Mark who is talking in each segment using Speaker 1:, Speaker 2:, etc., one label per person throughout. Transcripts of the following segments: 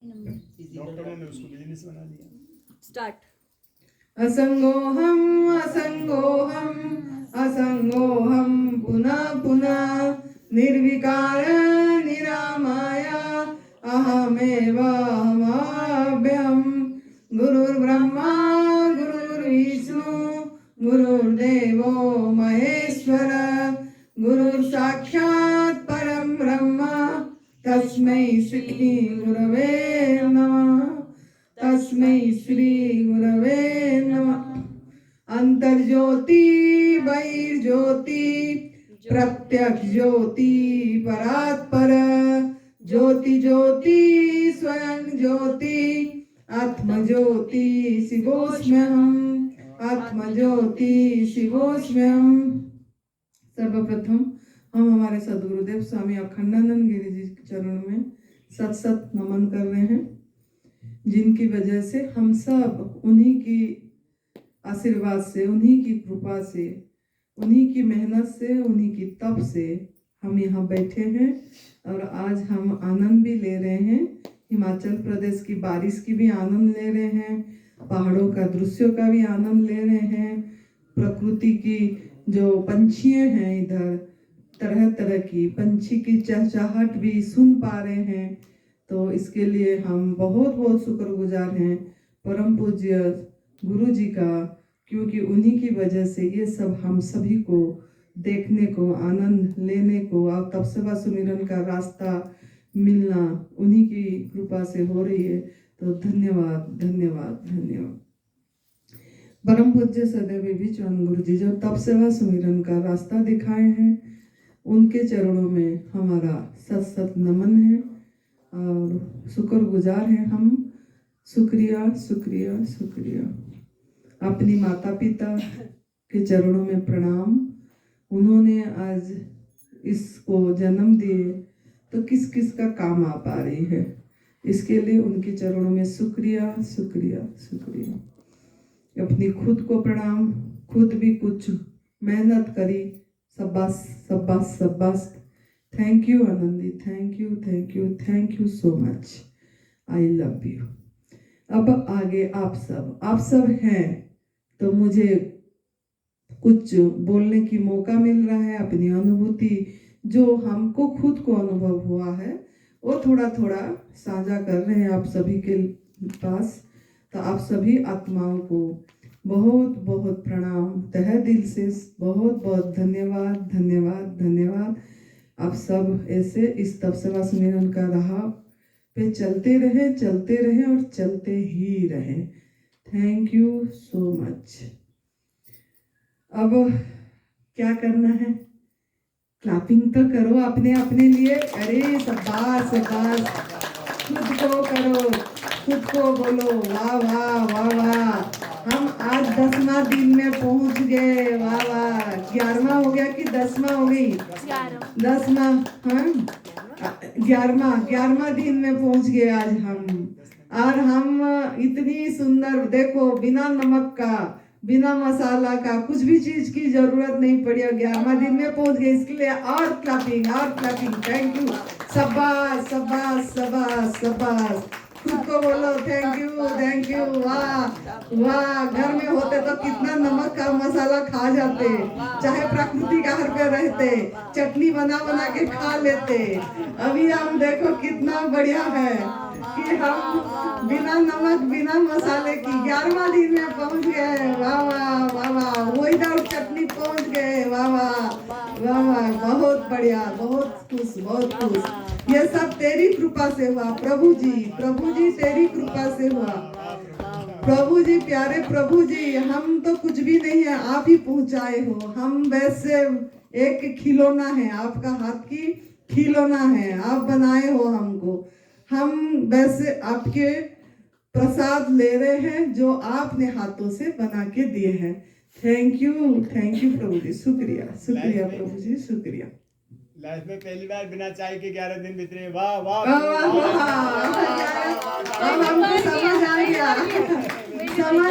Speaker 1: डॉक्टरों ने उसको बिजनेस बना दिया।
Speaker 2: स्टार्ट।
Speaker 3: असंगोहम असंगोहम असंगोहम पुनः पुनः निर्विकार निरामय अहमेव अहमभ्यम गुरुर्ब्रह्मा गुरुर्विष्णु गुरुर्देवो महेश्वर गुरुर्साक्षात् परं ब्रह्म तस्मै श्री गुरवे नमः तस्मै श्री गुरवे नमः। अंतर्ज्योति बहिर्ज्योति प्रत्यक्ष ज्योति परात्पर ज्योति ज्योति स्वयं ज्योति आत्म ज्योति शिवोऽस्म्यहम् आत्म ज्योति शिवोऽस्म्यहम्। सर्वप्रथम हम हमारे सद्गुरुदेव स्वामी अखंडानंद गिरी जी के चरणों में सत सत नमन कर रहे हैं, जिनकी वजह से हम सब उन्हीं की आशीर्वाद से, उन्हीं की कृपा से, उन्हीं की मेहनत से, उन्हीं की तप से हम यहाँ बैठे हैं और आज हम आनंद भी ले रहे हैं। हिमाचल प्रदेश की बारिश की भी आनंद ले रहे हैं, पहाड़ों का दृश्यों का भी आनंद ले रहे हैं, प्रकृति की जो पंछियाँ हैं इधर तरह तरह की पंछी की चहचहाहट भी सुन पा रहे हैं। तो इसके लिए हम बहुत बहुत शुक्रगुजार हैं परम पूज्य गुरु जी का, क्योंकि उन्हीं की वजह से ये सब हम सभी को देखने को, आनंद लेने को और तप सेवा सुमिरन का रास्ता मिलना उन्हीं की कृपा से हो रही है। तो धन्यवाद धन्यवाद धन्यवाद। परम पूज्य सदैव विवेकानंद गुरु जी जो तप सेवा सुमिरन का रास्ता दिखाए हैं, उनके चरणों में हमारा सत सत नमन है और शुक्रगुजार हैं हम। शुक्रिया शुक्रिया शुक्रिया। अपनी माता पिता के चरणों में प्रणाम। उन्होंने आज इसको जन्म दिए तो किस किस का काम आ पा रही है, इसके लिए उनके चरणों में शुक्रिया शुक्रिया शुक्रिया। अपनी खुद को प्रणाम, खुद भी कुछ मेहनत करी, शाबाश शाबाश शाबाश। Thank you Anandi, thank you thank you thank you so much, I love you. अब आगे आप सब हैं तो मुझे कुछ बोलने की मौका मिल रहा है। अपनी अनुभूति जो हमको खुद को अनुभव हुआ है वो थोड़ा थोड़ा साझा कर रहे हैं आप सभी के पास। तो आप सभी आत्माओं को बहुत बहुत प्रणाम, तहे दिल से बहुत बहुत धन्यवाद धन्यवाद धन्यवाद। आप सब ऐसे इस तप सेवा सुमिरन का राह पे चलते रहे और चलते ही रहे। Thank you so much. अब क्या करना है, क्लैपिंग तो करो अपने अपने लिए। अरे शाबाश शाबाश, खुद को करो, खुद को बोलो वाह वाह वाह वाह। हम आज 10वां दिन में पहुंच गए, वाह वाह। 11वां हो गया कि 10वां हो गई? 10वां, हाँ 11वां दिन में पहुंच गए आज हम। और हम इतनी सुंदर, देखो बिना नमक का, बिना मसाला का, कुछ भी चीज की जरूरत नहीं पड़ी और 11वां दिन में पहुंच गए। इसके लिए और क्लैपिंग और क्लैपिंग। थैंक यू, शाबाश शाबाश शाबाश शाबाश। खुद को बोलो थैंक यू वाह वाह। घर में होते तो कितना नमक का मसाला खा जाते, चाहे प्रकृति का घर पे रहते, चटनी बना बना के खा लेते। अभी हम देखो कितना बढ़िया है कि हम बिना नमक बिना मसाले की 11वां दिन में पहुंच गए। वाह वाह वाह वाह। विदाउट चटनी पहुंच गए। वाह वाह वाह वाह, बहुत बढ़िया, बहुत खुश। ये सब तेरी कृपा से हुआ प्रभु जी तेरी कृपा से हुआ प्रभु जी। प्यारे प्रभु जी, हम तो कुछ भी नहीं है, आप ही पहुंचाए हो। हम वैसे एक खिलौना है, आपका हाथ की खिलौना है, आप बनाए हो हमको। हम वैसे आपके प्रसाद ले रहे हैं जो आपने हाथों से बना के दिए हैं। थैंक यू प्रभु जी, शुक्रिया शुक्रिया प्रभु जी, शुक्रिया।
Speaker 1: लाइफ में पहली बार बिना चाय के 11 दिन बीत रहे। वाह वाह।
Speaker 3: अब हमको समझ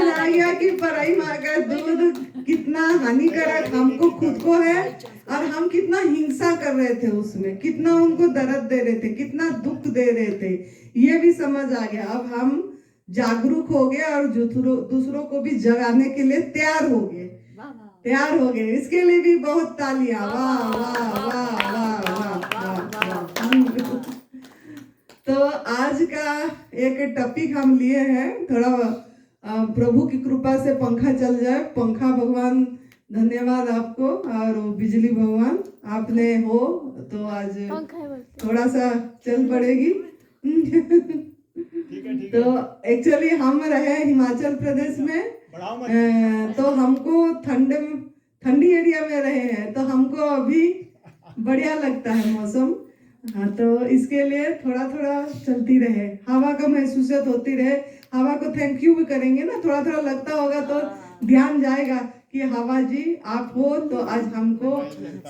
Speaker 3: आ गया कि पराई माँ का दूध कितना हानिकारक हमको खुद को है और हम कितना हिंसा कर रहे थे उसमें, कितना उनको दर्द दे रहे थे, कितना दुख दे रहे थे, ये भी समझ आ गया। अब हम जागरूक हो गए और दूसरों को भी जगाने के लिए तैयार हो गए, तैयार हो गए। इसके लिए भी बहुत तालियां, वाह वाह वाह वाह वाह वाह। तो आज का एक टॉपिक हम लिए हैं, थोड़ा प्रभु की कृपा से पंखा चल जाए। पंखा भगवान धन्यवाद आपको, और बिजली भगवान आपने हो तो आज थोड़ा सा चल पड़ेगी।
Speaker 1: ठीक है।
Speaker 3: तो एक्चुअली हम रहे हिमाचल प्रदेश में, तो हमको ठंडी एरिया में रहे हैं, तो हमको अभी बढ़िया लगता है मौसम। हाँ, तो इसके लिए थोड़ा थोड़ा चलती रहे, हवा का महसूस होती रहे। हवा को थैंक यू भी करेंगे ना, थोड़ा थोड़ा लगता होगा तो ध्यान जाएगा कि हवा जी आप हो, तो आज हमको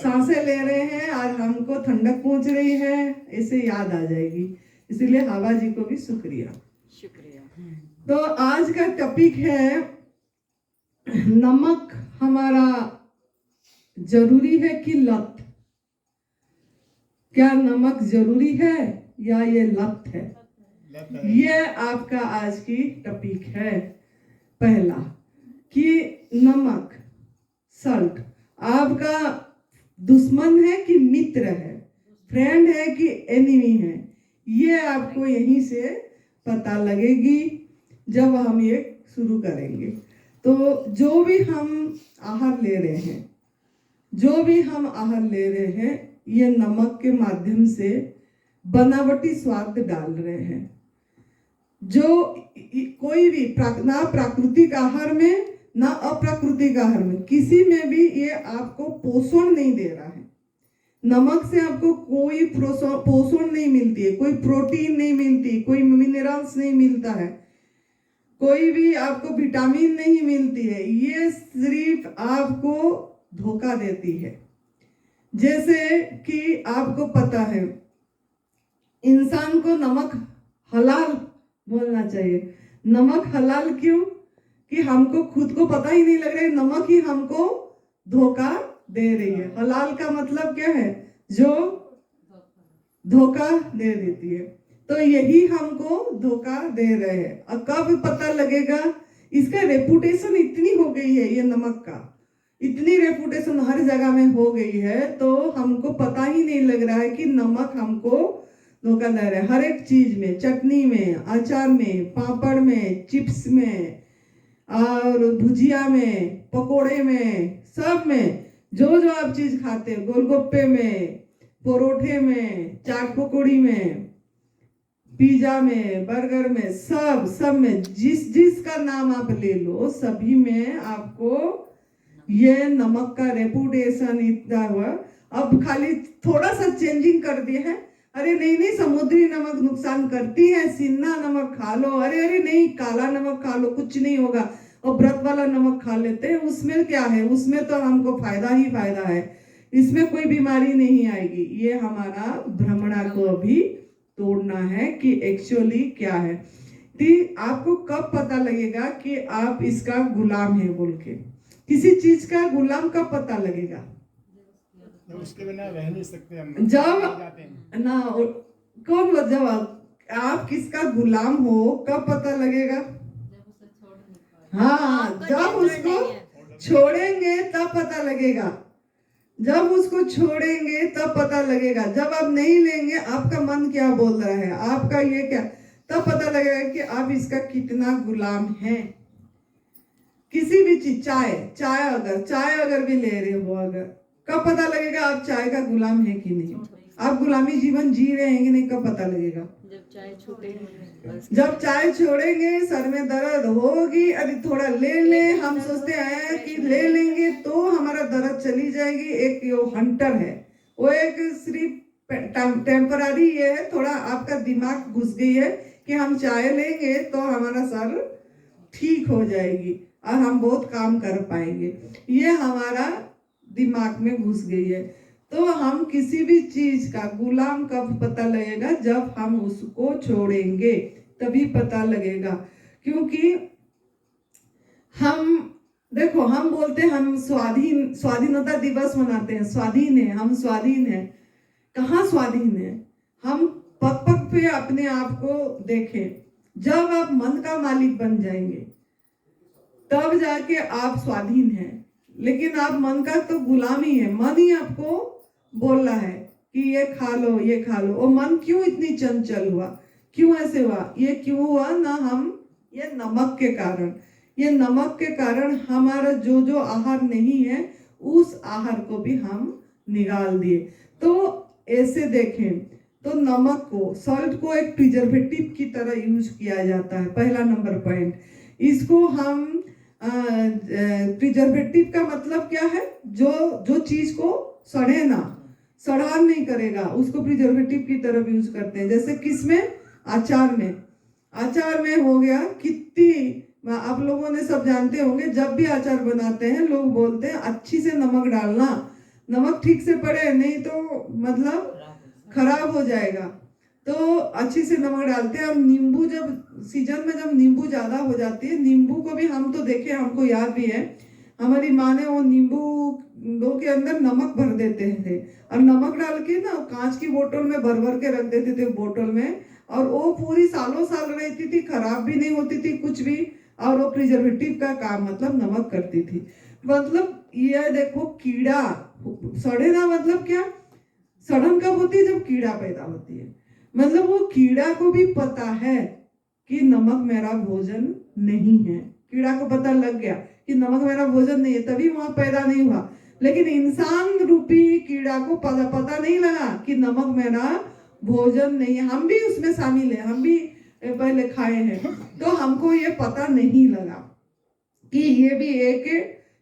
Speaker 3: सांसें ले रहे हैं और हमको ठंडक पहुंच रही है, ऐसे याद आ जाएगी। इसलिए हवा जी को भी शुक्रिया। तो आज का टॉपिक है नमक हमारा जरूरी है कि लत। क्या नमक जरूरी है या ये लत है? ये आपका आज की टॉपिक है। पहला कि नमक सल्ट आपका दुश्मन है कि मित्र है, फ्रेंड है कि एनिमी है, ये आपको यहीं से पता लगेगी जब हम ये शुरू करेंगे। तो जो भी हम आहार ले रहे हैं, जो भी हम आहार ले रहे हैं, ये नमक के माध्यम से बनावटी स्वाद डाल रहे हैं। जो कोई भी ना प्राकृतिक आहार में ना अप्राकृतिक आहार में, किसी में भी ये आपको पोषण नहीं दे रहा है। नमक से आपको कोई पोषण नहीं मिलती है, कोई प्रोटीन नहीं मिलती, कोई मिनरल्स नहीं मिलता है, कोई भी आपको विटामिन नहीं मिलती है। ये सिर्फ आपको धोखा देती है। जैसे कि आपको पता है, इंसान को नमक हलाल बोलना चाहिए। नमक हलाल क्यों? कि हमको खुद को पता ही नहीं लग रहा है, नमक ही हमको धोखा दे रही है। हलाल का मतलब क्या है? जो धोखा दे देती है। तो यही हमको धोखा दे रहे हैं। और कब पता लगेगा? इसका रेपुटेशन इतनी हो गई है, ये नमक का इतनी रेपुटेशन हर जगह में हो गई है, तो हमको पता ही नहीं लग रहा है कि नमक हमको धोखा दे रहा है। हर एक चीज में, चटनी में, अचार में, पापड़ में, चिप्स में, और भुजिया में, पकोड़े में, सब में जो जो आप चीज खाते हैं, गोलगप्पे में, परोठे में, चाट पकौड़ी में, पिज्जा में, बर्गर में, सब में जिस का नाम आप ले लो, सभी में आपको ये नमक का रेपुटेशन इतना हुआ। अब खाली थोड़ा सा चेंजिंग कर दिए हैं। अरे नहीं समुद्री नमक नुकसान करती है, सिन्ना नमक खा लो, अरे नहीं काला नमक खा लो, कुछ नहीं होगा। और व्रत वाला नमक खा लेते हैं, उसमें क्या है? उसमें तो हमको फायदा ही फायदा है, इसमें कोई बीमारी नहीं आएगी। ये हमारा भ्रमणा को अभी तोड़ना है कि एक्चुअली क्या है। तो आपको कब पता लगेगा कि आप इसका गुलाम है बोल के? किसी चीज का गुलाम कब पता लगेगा?
Speaker 1: उसके बिना रह नहीं सकते हम।
Speaker 3: जब ना कौन, जब आप किसका गुलाम हो कब पता लगेगा? हाँ, जब उसको छोड़ेंगे तब पता लगेगा। जब उसको छोड़ेंगे तब पता लगेगा। जब आप नहीं लेंगे, आपका मन क्या बोल रहा है, आपका ये क्या, तब पता लगेगा कि आप इसका कितना गुलाम है। किसी भी चीज, चाय अगर भी ले रहे हो, अगर कब पता लगेगा आप चाय का गुलाम है कि नहीं? आप गुलामी जीवन जी रहे हैं कि नहीं, कब पता लगेगा? जब चाय छोड़ेंगे, सर में दर्द होगी, अरे थोड़ा ले ले, हम सोचते हैं कि ले लेंगे तो हमारा दर्द चली जाएगी। एक वो हंटर है, वो एक सिर्फ टेम्पररी ये है, थोड़ा आपका दिमाग घुस गई है कि हम चाय लेंगे तो हमारा सर ठीक हो जाएगी और हम बहुत काम कर पाएंगे। ये हमारा दिमाग में घुस गई है। तो हम किसी भी चीज का गुलाम कब पता लगेगा? जब हम उसको छोड़ेंगे, तभी पता लगेगा। क्योंकि हम देखो, हम बोलते हैं हम स्वाधीनता दिवस मनाते हैं, स्वाधीन है, हम स्वाधीन है। कहाँ स्वाधीन है? हम पग पग पे अपने आप को देखें। जब आप मन का मालिक बन जाएंगे तब जाके आप स्वाधीन हैं। लेकिन आप मन का तो गुलामी है। मन ही आपको बोल रहा है कि ये खा लो, ये खा लो। और मन क्यों इतनी चंचल हुआ? क्यों ऐसे हुआ? ये क्यों हुआ ना? ये नमक के कारण। ये नमक के कारण हमारा जो जो आहार नहीं है उस आहार को भी हम निकाल दिए। तो ऐसे देखें तो नमक को, सॉल्ट को एक प्रिजर्वेटिव की तरह यूज किया जाता है। पहला नंबर पॉइंट, इसको हम प्रिजर्वेटिव का मतलब क्या है? जो जो चीज को सड़े ना, सड़ान नहीं करेगा, उसको प्रिजर्वेटिव की तरफ यूज करते हैं। जैसे किसमें? अचार में। अचार में हो गया कितनी, आप लोगों ने सब जानते होंगे, जब भी अचार बनाते हैं लोग बोलते हैं अच्छी से नमक डालना, नमक ठीक से पड़े, नहीं तो मतलब खराब हो जाएगा। तो अच्छी से नमक डालते हैं। और नींबू, जब सीजन में जब नींबू ज्यादा हो जाती है, नींबू को भी हम तो देखे, हमको याद भी है, हमारी माँ ने वो नींबू दो के अंदर नमक भर देते थे और नमक डाल के ना कांच की बोतल में भर भर के रख देते थे बोतल में। और वो पूरी सालों साल रहती थी, खराब भी नहीं होती थी कुछ भी। और वो प्रिजर्वेटिव का काम मतलब नमक करती थी। मतलब ये देखो, कीड़ा सड़े ना मतलब क्या? सड़न कब होती है? जब कीड़ा पैदा होती है। मतलब वो कीड़ा को भी पता है कि नमक मेरा भोजन नहीं है। कीड़ा को पता लग गया कि नमक मेरा भोजन नहीं है, तभी वहां पैदा नहीं हुआ। लेकिन इंसान रूपी कीड़ा को पता नहीं लगा कि नमक मेरा भोजन नहीं है। हम भी उसमें शामिल है, हम भी पहले खाए हैं, तो हमको ये पता नहीं लगा कि ये भी एक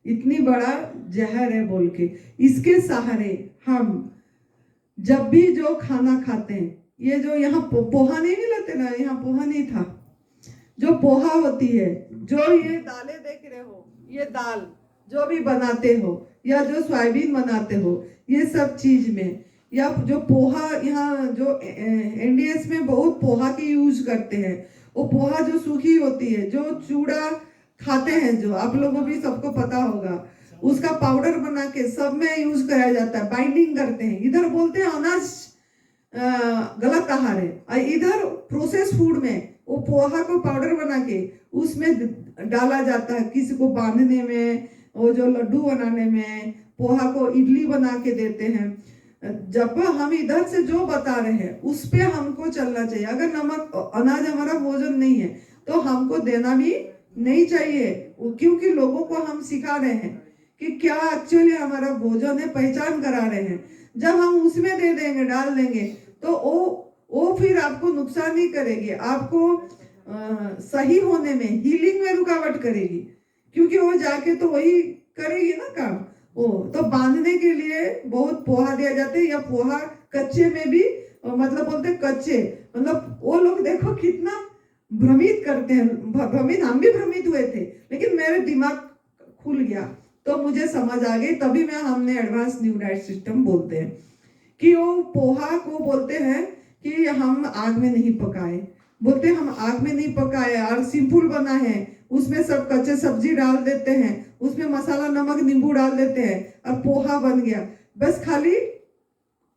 Speaker 3: इतनी बड़ा जहर है बोल के। इसके सहारे हम जब भी जो खाना खाते हैं, ये जो यहाँ पोहा नहीं मिलते ना, यहाँ पोहा नहीं था, जो पोहा होती है, जो ये दालें देख रहे हो, ये दाल जो भी बनाते हो या जो सोयाबीन बनाते हो, ये सब चीज में, या जो पोहा, यहाँ जो एनडीएस में बहुत पोहा की यूज करते हैं। वो पोहा जो सूखी होती है, जो चूड़ा खाते हैं, जो आप लोगों भी सबको पता होगा, उसका पाउडर बना के सब में यूज कराया जाता है, बाइंडिंग करते हैं। इधर बोलते हैं अनाज गलत आहार है, और इधर प्रोसेस फूड में वो पोहा को पाउडर बना के उसमें डाला जाता है, किसी को बांधने में, वो जो लड्डू बनाने में, पोहा को इडली बना के देते हैं। जब हम इधर से जो बता रहे हैं उस पे हमको चलना चाहिए। अगर नमक अनाज हमारा भोजन नहीं है तो हमको देना भी नहीं चाहिए, क्योंकि लोगों को हम सिखा रहे हैं कि क्या एक्चुअली हमारा भोजन है, पहचान करा रहे हैं। जब हम उसमें दे देंगे, डाल देंगे, तो वो फिर आपको नुकसान नहीं करेगी, आपको सही होने में, हीलिंग में रुकावट करेगी, क्योंकि वो जाके तो वही करेगी ना काम। वो तो बांधने के लिए बहुत पोहा दिया जाता है, या पोहा कच्चे में भी, मतलब बोलते कच्चे, मतलब वो लोग देखो कितना भ्रमित करते हैं। भ्रमित, हम भी भ्रमित हुए थे, लेकिन मेरे दिमाग खुल गया तो मुझे समझ आ गई, तभी मैं हमने एडवांस न्यू डाइट सिस्टम बोलते हैं कि वो पोहा को बोलते हैं कि हम आग में नहीं पकाए, बोलते हैं हम आग में नहीं पकाए और सिंपल बना है, उसमें सब कच्चे सब्जी डाल देते हैं, उसमें मसाला, नमक, नींबू डाल देते हैं और पोहा बन गया। बस खाली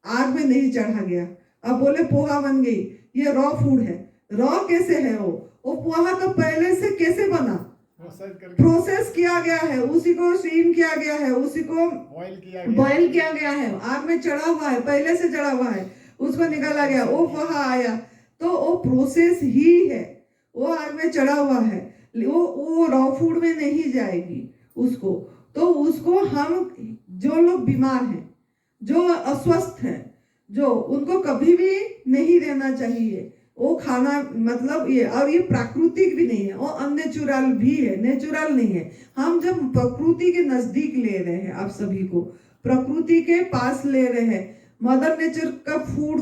Speaker 3: आग में नहीं चढ़ा गया, अब बोले पोहा बन गई। ये रॉ फूड है। रॉ कैसे है? वो पोहा तो पहले से कैसे बना? प्रोसेस किया गया है, उसी को स्टीम किया गया है, उसी को बॉयल किया गया है, आग में चढ़ा हुआ है, पहले से चढ़ा हुआ है, उसको निकाला गया, वो पोहा आया। तो वो प्रोसेस ही है, वो आग में चढ़ा हुआ है, वो रॉ फूड में नहीं जाएगी उसको। तो उसको हम, जो लोग बीमार हैं, जो अस्वस्थ हैं, जो उनको कभी भी नहीं देना चाहिए वो खाना। मतलब ये, और ये प्राकृतिक भी नहीं है, वो अननेचुरल भी है, नेचुरल नहीं है। हम जब प्रकृति के नजदीक ले रहे हैं, आप सभी को प्रकृति के पास ले रहे हैं, मदर नेचर का फूड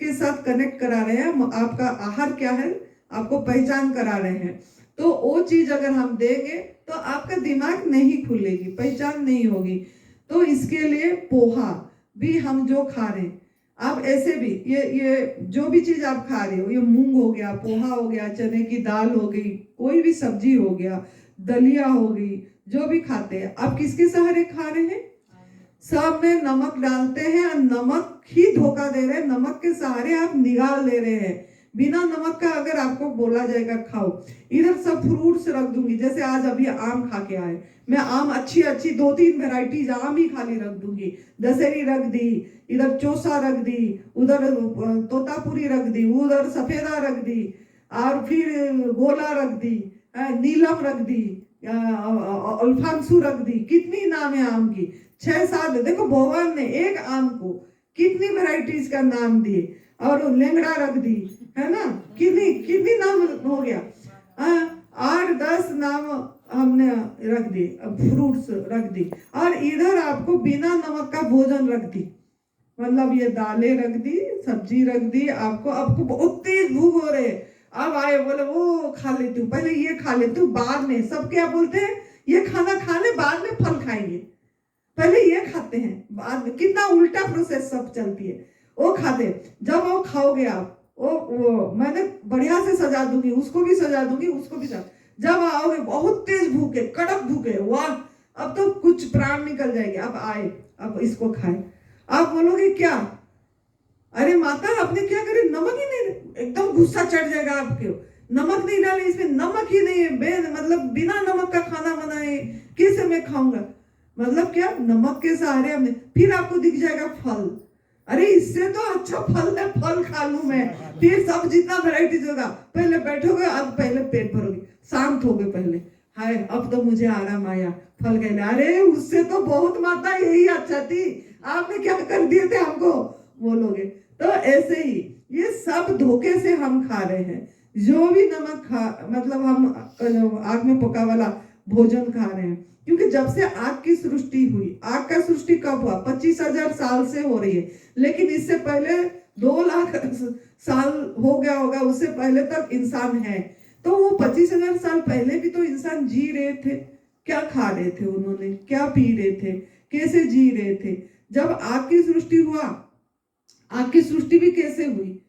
Speaker 3: के साथ कनेक्ट करा रहे हैं, आपका आहार क्या है आपको पहचान करा रहे हैं, तो वो चीज अगर हम देंगे तो आपका दिमाग नहीं खुलेगी, पहचान नहीं होगी। तो इसके लिए पोहा भी हम जो खा रहे हैं, आप ऐसे भी ये जो भी चीज आप खा रहे हो, ये मूंग हो गया, पोहा हो गया, चने की दाल हो गई, कोई भी सब्जी हो गया, दलिया हो गई, जो भी खाते हैं, आप किसके सहारे खा रहे हैं? सब में नमक डालते हैं और नमक ही धोखा दे रहे हैं। नमक के सहारे आप निकाल ले रहे हैं। बिना नमक का अगर आपको बोला जाएगा खाओ, इधर सब फ्रूट्स रख दूंगी, जैसे आज अभी आम खा के आए, मैं आम अच्छी अच्छी 2-3 वेराइटीज आम ही खाली रख दूंगी। दशहरी रख दी, इधर चौसा रख दी, उधर तोतापुरी रख दी, उधर सफेदा रख दी, और फिर गोला रख दी, नीलम रख दी, अल्फांसू रख दी। कितनी नाम है आम की, 6-7। देखो भगवान ने एक आम को कितनी वेराइटीज का नाम दिए, और लेंगड़ा रख दी, है ना, कितनी कितनी नाम हो गया, 8-10 नाम हमने रख दी, फ्रूट्स रख दी। और इधर आपको बिना नमक का भोजन रख दी, मतलब ये दालें रख दी, सब्जी रख दी। आपको बहुत तेज भूख हो रहे, अब आए बोले वो खा लेती हूँ, पहले ये खा लेती हूँ, बाद में सब क्या बोलते हैं, ये खाना खा ले, बाद में फल खाएंगे, पहले ये खाते हैं, बाद में। कितना उल्टा प्रोसेस सब चलती है। वो खाते, जब वो खाओगे आप, वो मैंने बढ़िया से सजा दूंगी, उसको भी सजा दूंगी, उसको भी सजा। जब आओगे बहुत तेज भूखे, कड़क भूखे, वाह अब तो कुछ प्राण निकल जाएंगे, अब आए, अब इसको खाए। आप बोलोगे क्या, अरे माता आपने क्या करे, नमक ही नहीं, एकदम गुस्सा चढ़ जाएगा आपके, नमक नहीं डाले इसमें, नमक ही नहीं है, मतलब बिना नमक का खाना बनाए कैसे मैं खाऊंगा, मतलब क्या, नमक के सहारे हमने। फिर आपको दिख जाएगा फल, अरे इससे तो अच्छा फल है, फल खा लूं मैं, फिर सब जितना वैरायटीज होगा, पहले बैठोगे, अब पहले पेट भरोगे, शांत होगे पहले, हाय अब तो मुझे आराम आया, फल कहने, अरे उससे तो बहुत माता यही अच्छा थी, आपने क्या कर दिए थे हमको, बोलोगे। तो ऐसे ही ये सब धोखे से हम खा रहे हैं। जो भी नमक मतलब हम आग में पका वाला भोजन खा रहे हैं, क्योंकि जब से आग की सृष्टि हुई, आग का सृष्टि कब हुआ, 25,000 साल से हो रही है, लेकिन इससे पहले 2 लाख साल हो गया होगा, उससे पहले तक इंसान है। तो वो 25,000 साल पहले भी तो इंसान जी रहे थे, क्या खा रहे थे उन्होंने, क्या पी रहे थे, कैसे जी रहे थे। जब आग की सृष्टि हुआ, आग की सृष्टि भी कैसे हुई,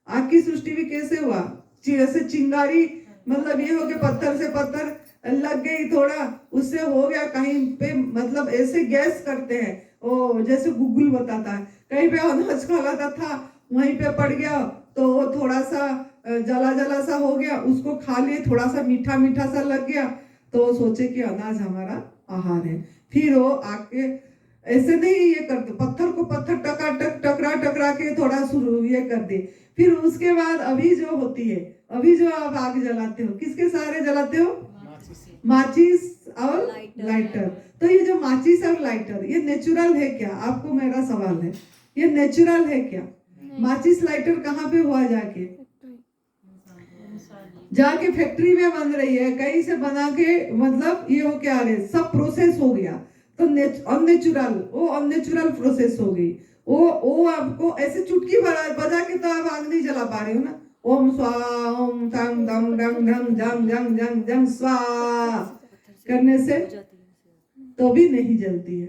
Speaker 3: आग की सृष्टि भी कैसे हुआ, जैसे चिंगारी, मतलब ये हो गया पत्थर से पत्थर लग गई थोड़ा, उससे हो गया कहीं पे, मतलब ऐसे गैस करते हैं, ओ जैसे गूगल बताता है, कहीं पे अनाज खाना था वहीं पे पड़ गया, तो वो थोड़ा सा जला जला सा हो गया, उसको खा लिए, थोड़ा सा मीठा मीठा सा लग गया, तो सोचे कि अनाज हमारा आहार है। फिर वो आके ऐसे नहीं ये करते, पत्थर को पत्थर टकरा के थोड़ा शुरू ये कर दे। फिर उसके बाद अभी जो होती है, अभी जो आप आग जलाते हो, किसके सहारे जलाते हो, माचिस और लाइटर। तो ये जो माचिस और लाइटर, ये नेचुरल है क्या, आपको मेरा सवाल है, ये नेचुरल है क्या? माचिस लाइटर कहाँ पे हुआ, जाके फैक्ट्री में बन रही है, कहीं से बना के, मतलब ये हो क्या रहे, सब प्रोसेस हो गया, तो अननेचुरल, वो अननेचुरल प्रोसेस हो गई। वो आपको ऐसे चुटकी बजा के तो आप आग नहीं जला पा रहे हो ना, ओम स्वा ओम तंग दंग डंग डंग जंग जंग जंग जंग स्वा करने से तो भी नहीं जलती है।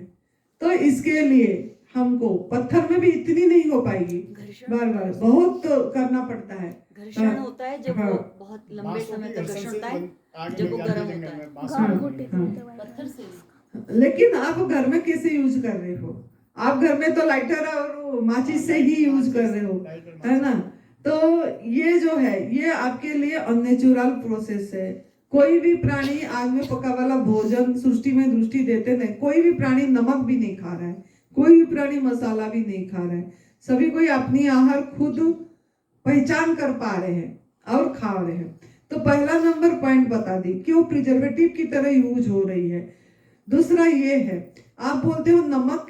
Speaker 3: तो इसके लिए हमको पत्थर में भी इतनी नहीं हो पाएगी, बार बार बहुत करना पड़ता है,
Speaker 2: घर्षण होता है जब वो बहुत लंबे समय तक घर्षण होता है, जब वो गर्म होता है पत्थर से।
Speaker 3: लेकिन आप घर में कैसे यूज कर रहे हो, आप घर में तो लाइटर और माचिस से ही यूज कर रहे हो, है ना। तो ये जो है, ये आपके लिए अननेचुरल प्रोसेस है। कोई भी प्राणी आग में पका वाला भोजन सृष्टि में दृष्टि देते नहीं, कोई भी प्राणी नमक भी नहीं खा रहा है, कोई भी प्राणी मसाला भी नहीं खा रहा है, सभी कोई अपनी आहार खुद पहचान कर पा रहे हैं और खा रहे हैं। तो पहला नंबर पॉइंट बता दी क्यों प्रिजर्वेटिव की तरह यूज हो रही है। दूसरा ये है, आप बोलते हो नमक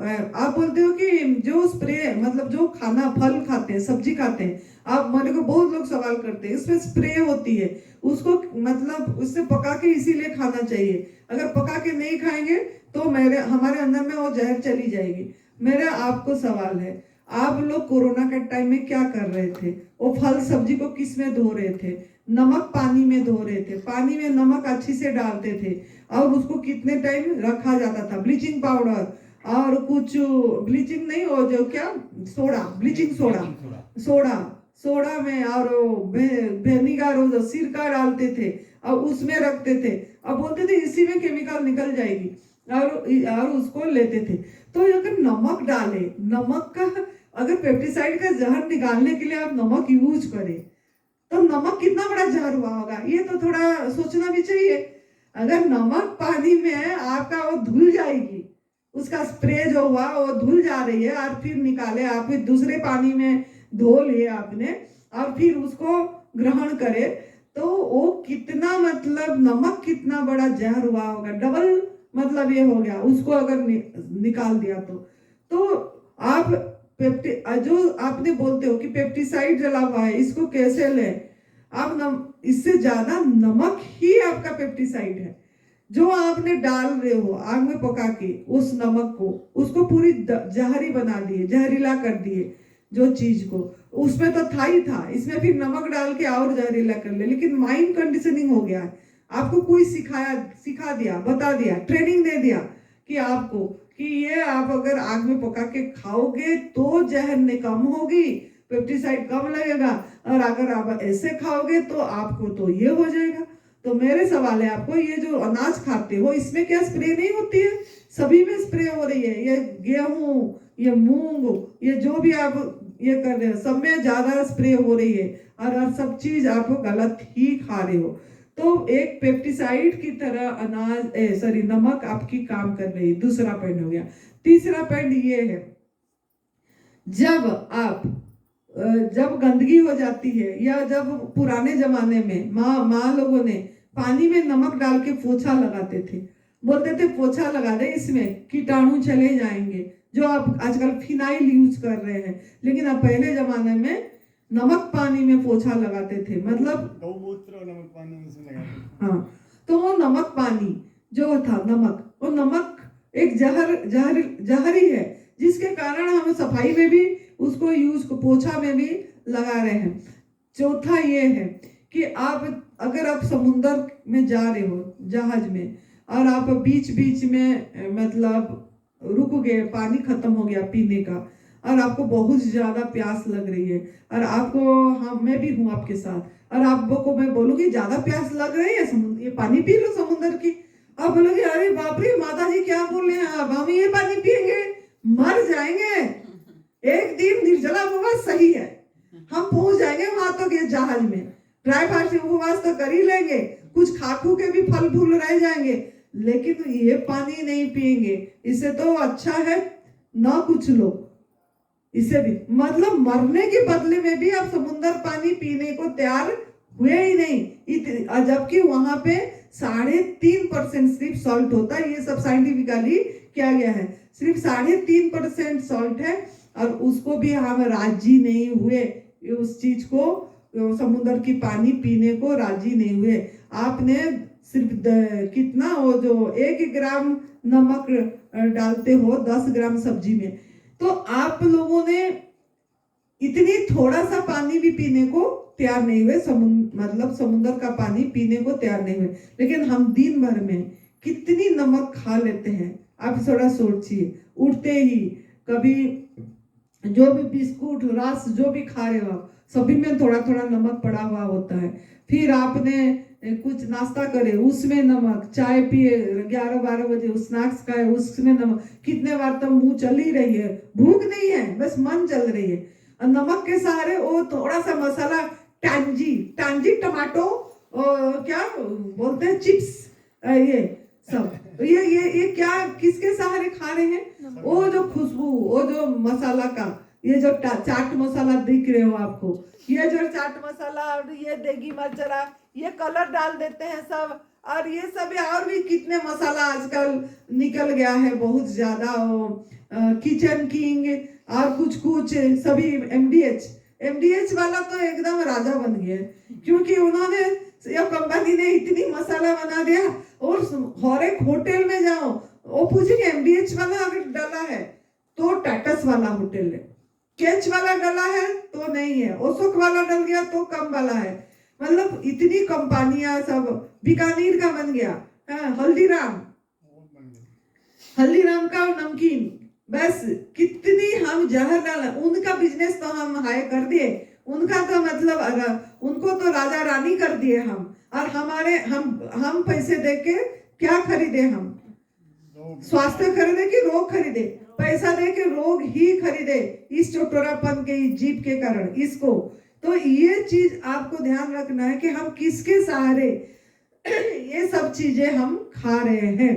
Speaker 3: आप बोलते हो कि जो स्प्रे, मतलब जो खाना फल खाते हैं, सब्जी खाते हैं, आप, मेरे को बहुत लोग सवाल करते हैं, इसमें स्प्रे होती है, उसको मतलब उससे पका के इसीलिए खाना चाहिए, अगर पका के नहीं खाएंगे तो हमारे अंदर में वो जहर चली जाएगी। मेरा आपको सवाल है, आप लोग कोरोना के टाइम में क्या कर रहे थे, वो फल सब्जी को किस में धो रहे थे, नमक पानी में धो रहे थे, पानी में नमक अच्छी से डालते थे और उसको कितने टाइम रखा जाता था, ब्लीचिंग पाउडर और कुछ ब्लीचिंग नहीं, वो जो क्या सोडा, ब्लीचिंग सोडा में और वेनिगर और सिरका डालते थे और उसमें रखते थे, अब बोलते थे इसी में केमिकल निकल जाएगी, और उसको लेते थे। तो अगर नमक डाले, नमक का अगर पेप्टिसाइड का जहर निकालने के लिए आप नमक यूज करें तो नमक कितना बड़ा जहर हुआ होगा, ये तो थोड़ा सोचना भी चाहिए। अगर नमक पानी में आपका वो धुल जाएगी, उसका स्प्रे जो हुआ वो धुल जा रही है, और फिर निकाले आप, फिर दूसरे पानी में धो लिए आपने और फिर उसको ग्रहण करे, तो वो कितना मतलब नमक कितना बड़ा जहर हुआ होगा, डबल मतलब ये हो गया उसको अगर निकाल दिया तो आप जो आपने बोलते हो कि पेप्टिसाइड डला हुआ है, इसको कैसे लें आप? इससे ज्यादा नमक ही आपका पेप्टिसाइड है जो आपने डाल रहे हो आग में पका के, उस नमक को उसको पूरी जहरी बना दिए, जहरीला कर दिए जो चीज को, उसमें तो था ही था, इसमें फिर नमक डाल के और जहरीला कर ले। लेकिन माइंड कंडीशनिंग हो गया है, आपको कोई सिखा दिया, बता दिया, ट्रेनिंग दे दिया कि आपको कि ये आप अगर आग में पका के खाओगे तो जहर कम होगी, पेप्टिसाइड कम लगेगा, और अगर आप ऐसे खाओगे तो आपको तो ये हो जाएगा। तो मेरे सवाल है आपको, ये जो अनाज खाते हो इसमें क्या स्प्रे नहीं होती है? सभी में स्प्रे हो रही है, ये गेहूं, ये मूंग, ये जो भी आप ये कर रहे हो सब में ज्यादा स्प्रे हो रही है, और सब चीज आप गलत ही खा रहे हो। तो एक पेप्टिसाइड की तरह नमक आपकी काम कर रही है। दूसरा पॉइंट हो गया। तीसरा पॉइंट ये है, जब गंदगी हो जाती है, या जब पुराने जमाने में माँ लोगों ने पानी में नमक डाल के पोछा लगाते थे, बोलते थे पोछा लगा दे, इसमें कीटाणु चले जाएंगे, जो आप आजकल फिनाइल यूज कर रहे हैं, लेकिन अब पहले जमाने में नमक पानी में पोछा लगाते थे, मतलब
Speaker 1: गौमूत्र नमक पानी में से लगाते थे।
Speaker 3: हाँ, तो वो नमक पानी जो था, वो नमक एक जहरी है, जिसके कारण हम सफाई में भी उसको यूज को पोछा में भी लगा रहे हैं। चौथा ये है कि अगर आप समुद्र में जा रहे हो जहाज में, और आप बीच बीच में मतलब रुक गए, पानी खत्म हो गया पीने का, और आपको बहुत ज्यादा प्यास लग रही है, और आपको मैं भी हूँ आपके साथ, और आपको मैं बोलूंगी ज्यादा प्यास लग रही है, ये पानी पी लो समुद्र की, आप बोलोगे अरे बाप रे माता जी क्या बोल रहे हैं, अब हम ये पानी पिएंगे मर जाएंगे, एक दिन निर्जला उपवास सही है, हम पहुंच जाएंगे वहां तक ये जहाज में, ड्राई फास्टिंग उपवास तो कर ही लेंगे, कुछ खाकू के भी फल फूल रह जाएंगे, लेकिन ये पानी नहीं पिएंगे। इससे तो अच्छा है ना कुछ लोग, इससे भी मतलब मरने के बदले में भी आप समुद्र पानी पीने को तैयार हुए ही नहीं, जबकि वहां पे 3.5% सिर्फ सॉल्ट होता है। ये सब साइंटिफिकली किया गया है, सिर्फ 3.5% सॉल्ट है, और उसको भी हम राजी नहीं हुए, उस चीज को समुद्र की पानी पीने को राजी नहीं हुए। आपने सिर्फ कितना, वो जो 1 ग्राम नमक डालते हो 10 ग्राम सब्जी में, तो आप लोगों ने इतनी थोड़ा सा पानी भी पीने को तैयार नहीं हुए, मतलब समुद्र का पानी पीने को तैयार नहीं हुए। लेकिन हम दिन भर में कितनी नमक खा लेते हैं, आप थोड़ा सोचिए। उठते ही कभी जो भी बिस्कुट रस जो भी खा रहे हो सभी में थोड़ा थोड़ा नमक पड़ा हुआ होता है। फिर आपने कुछ नाश्ता करे उसमें नमक, चाय पिए 11-12 बजे स्नैक्स खाए उसमें नमक, कितने बार तो मुंह चल ही रही है, भूख नहीं है बस मन चल रही है, और नमक के सहारे वो थोड़ा सा मसाला टांजी टमाटो क्या बोलते हैं चिप्स, ये सब ये क्या किसके सहारे खा रहे हैं? वो जो खुशबू, वो जो मसाला का, ये जो चाट मसाला दिख रहे हो आपको, ये जो चाट मसाला और ये देगी मरचरा, ये कलर डाल देते हैं सब, और ये सब और भी कितने मसाला आजकल निकल गया है बहुत ज्यादा, किचन किंग और कुछ सभी एमडीएच वाला तो एकदम राजा बन गया, क्योंकि उन्होंने ये कंपनी ने इतनी मसाला बना दिया, और हर एक होटल में जाओ वो पूछेंगे एमडीएच वाला अगर डाला है तो टाटस वाला होटल है, केच वाला डाला है तो नहीं है, ओसोक वाला डल गया तो कम वाला है, मतलब इतनी कंपनियां सब, बीकानेर का बन गया, हल्दीराम का नमकीन, बस कितनी हम जहर डाला, उनका बिजनेस तो हम हाई कर दिए, उनका तो मतलब उनको तो राजा रानी कर दिए हम, और हमारे हम पैसे दे के क्या खरीदे? हम स्वास्थ्य खरीदे कि रोग खरीदे? पैसा दे के रोग ही खरीदे, इस चटोरापन के, इस जीभ के कारण इसको। तो ये चीज आपको ध्यान रखना है कि हम किसके सहारे ये सब चीजें हम खा रहे हैं।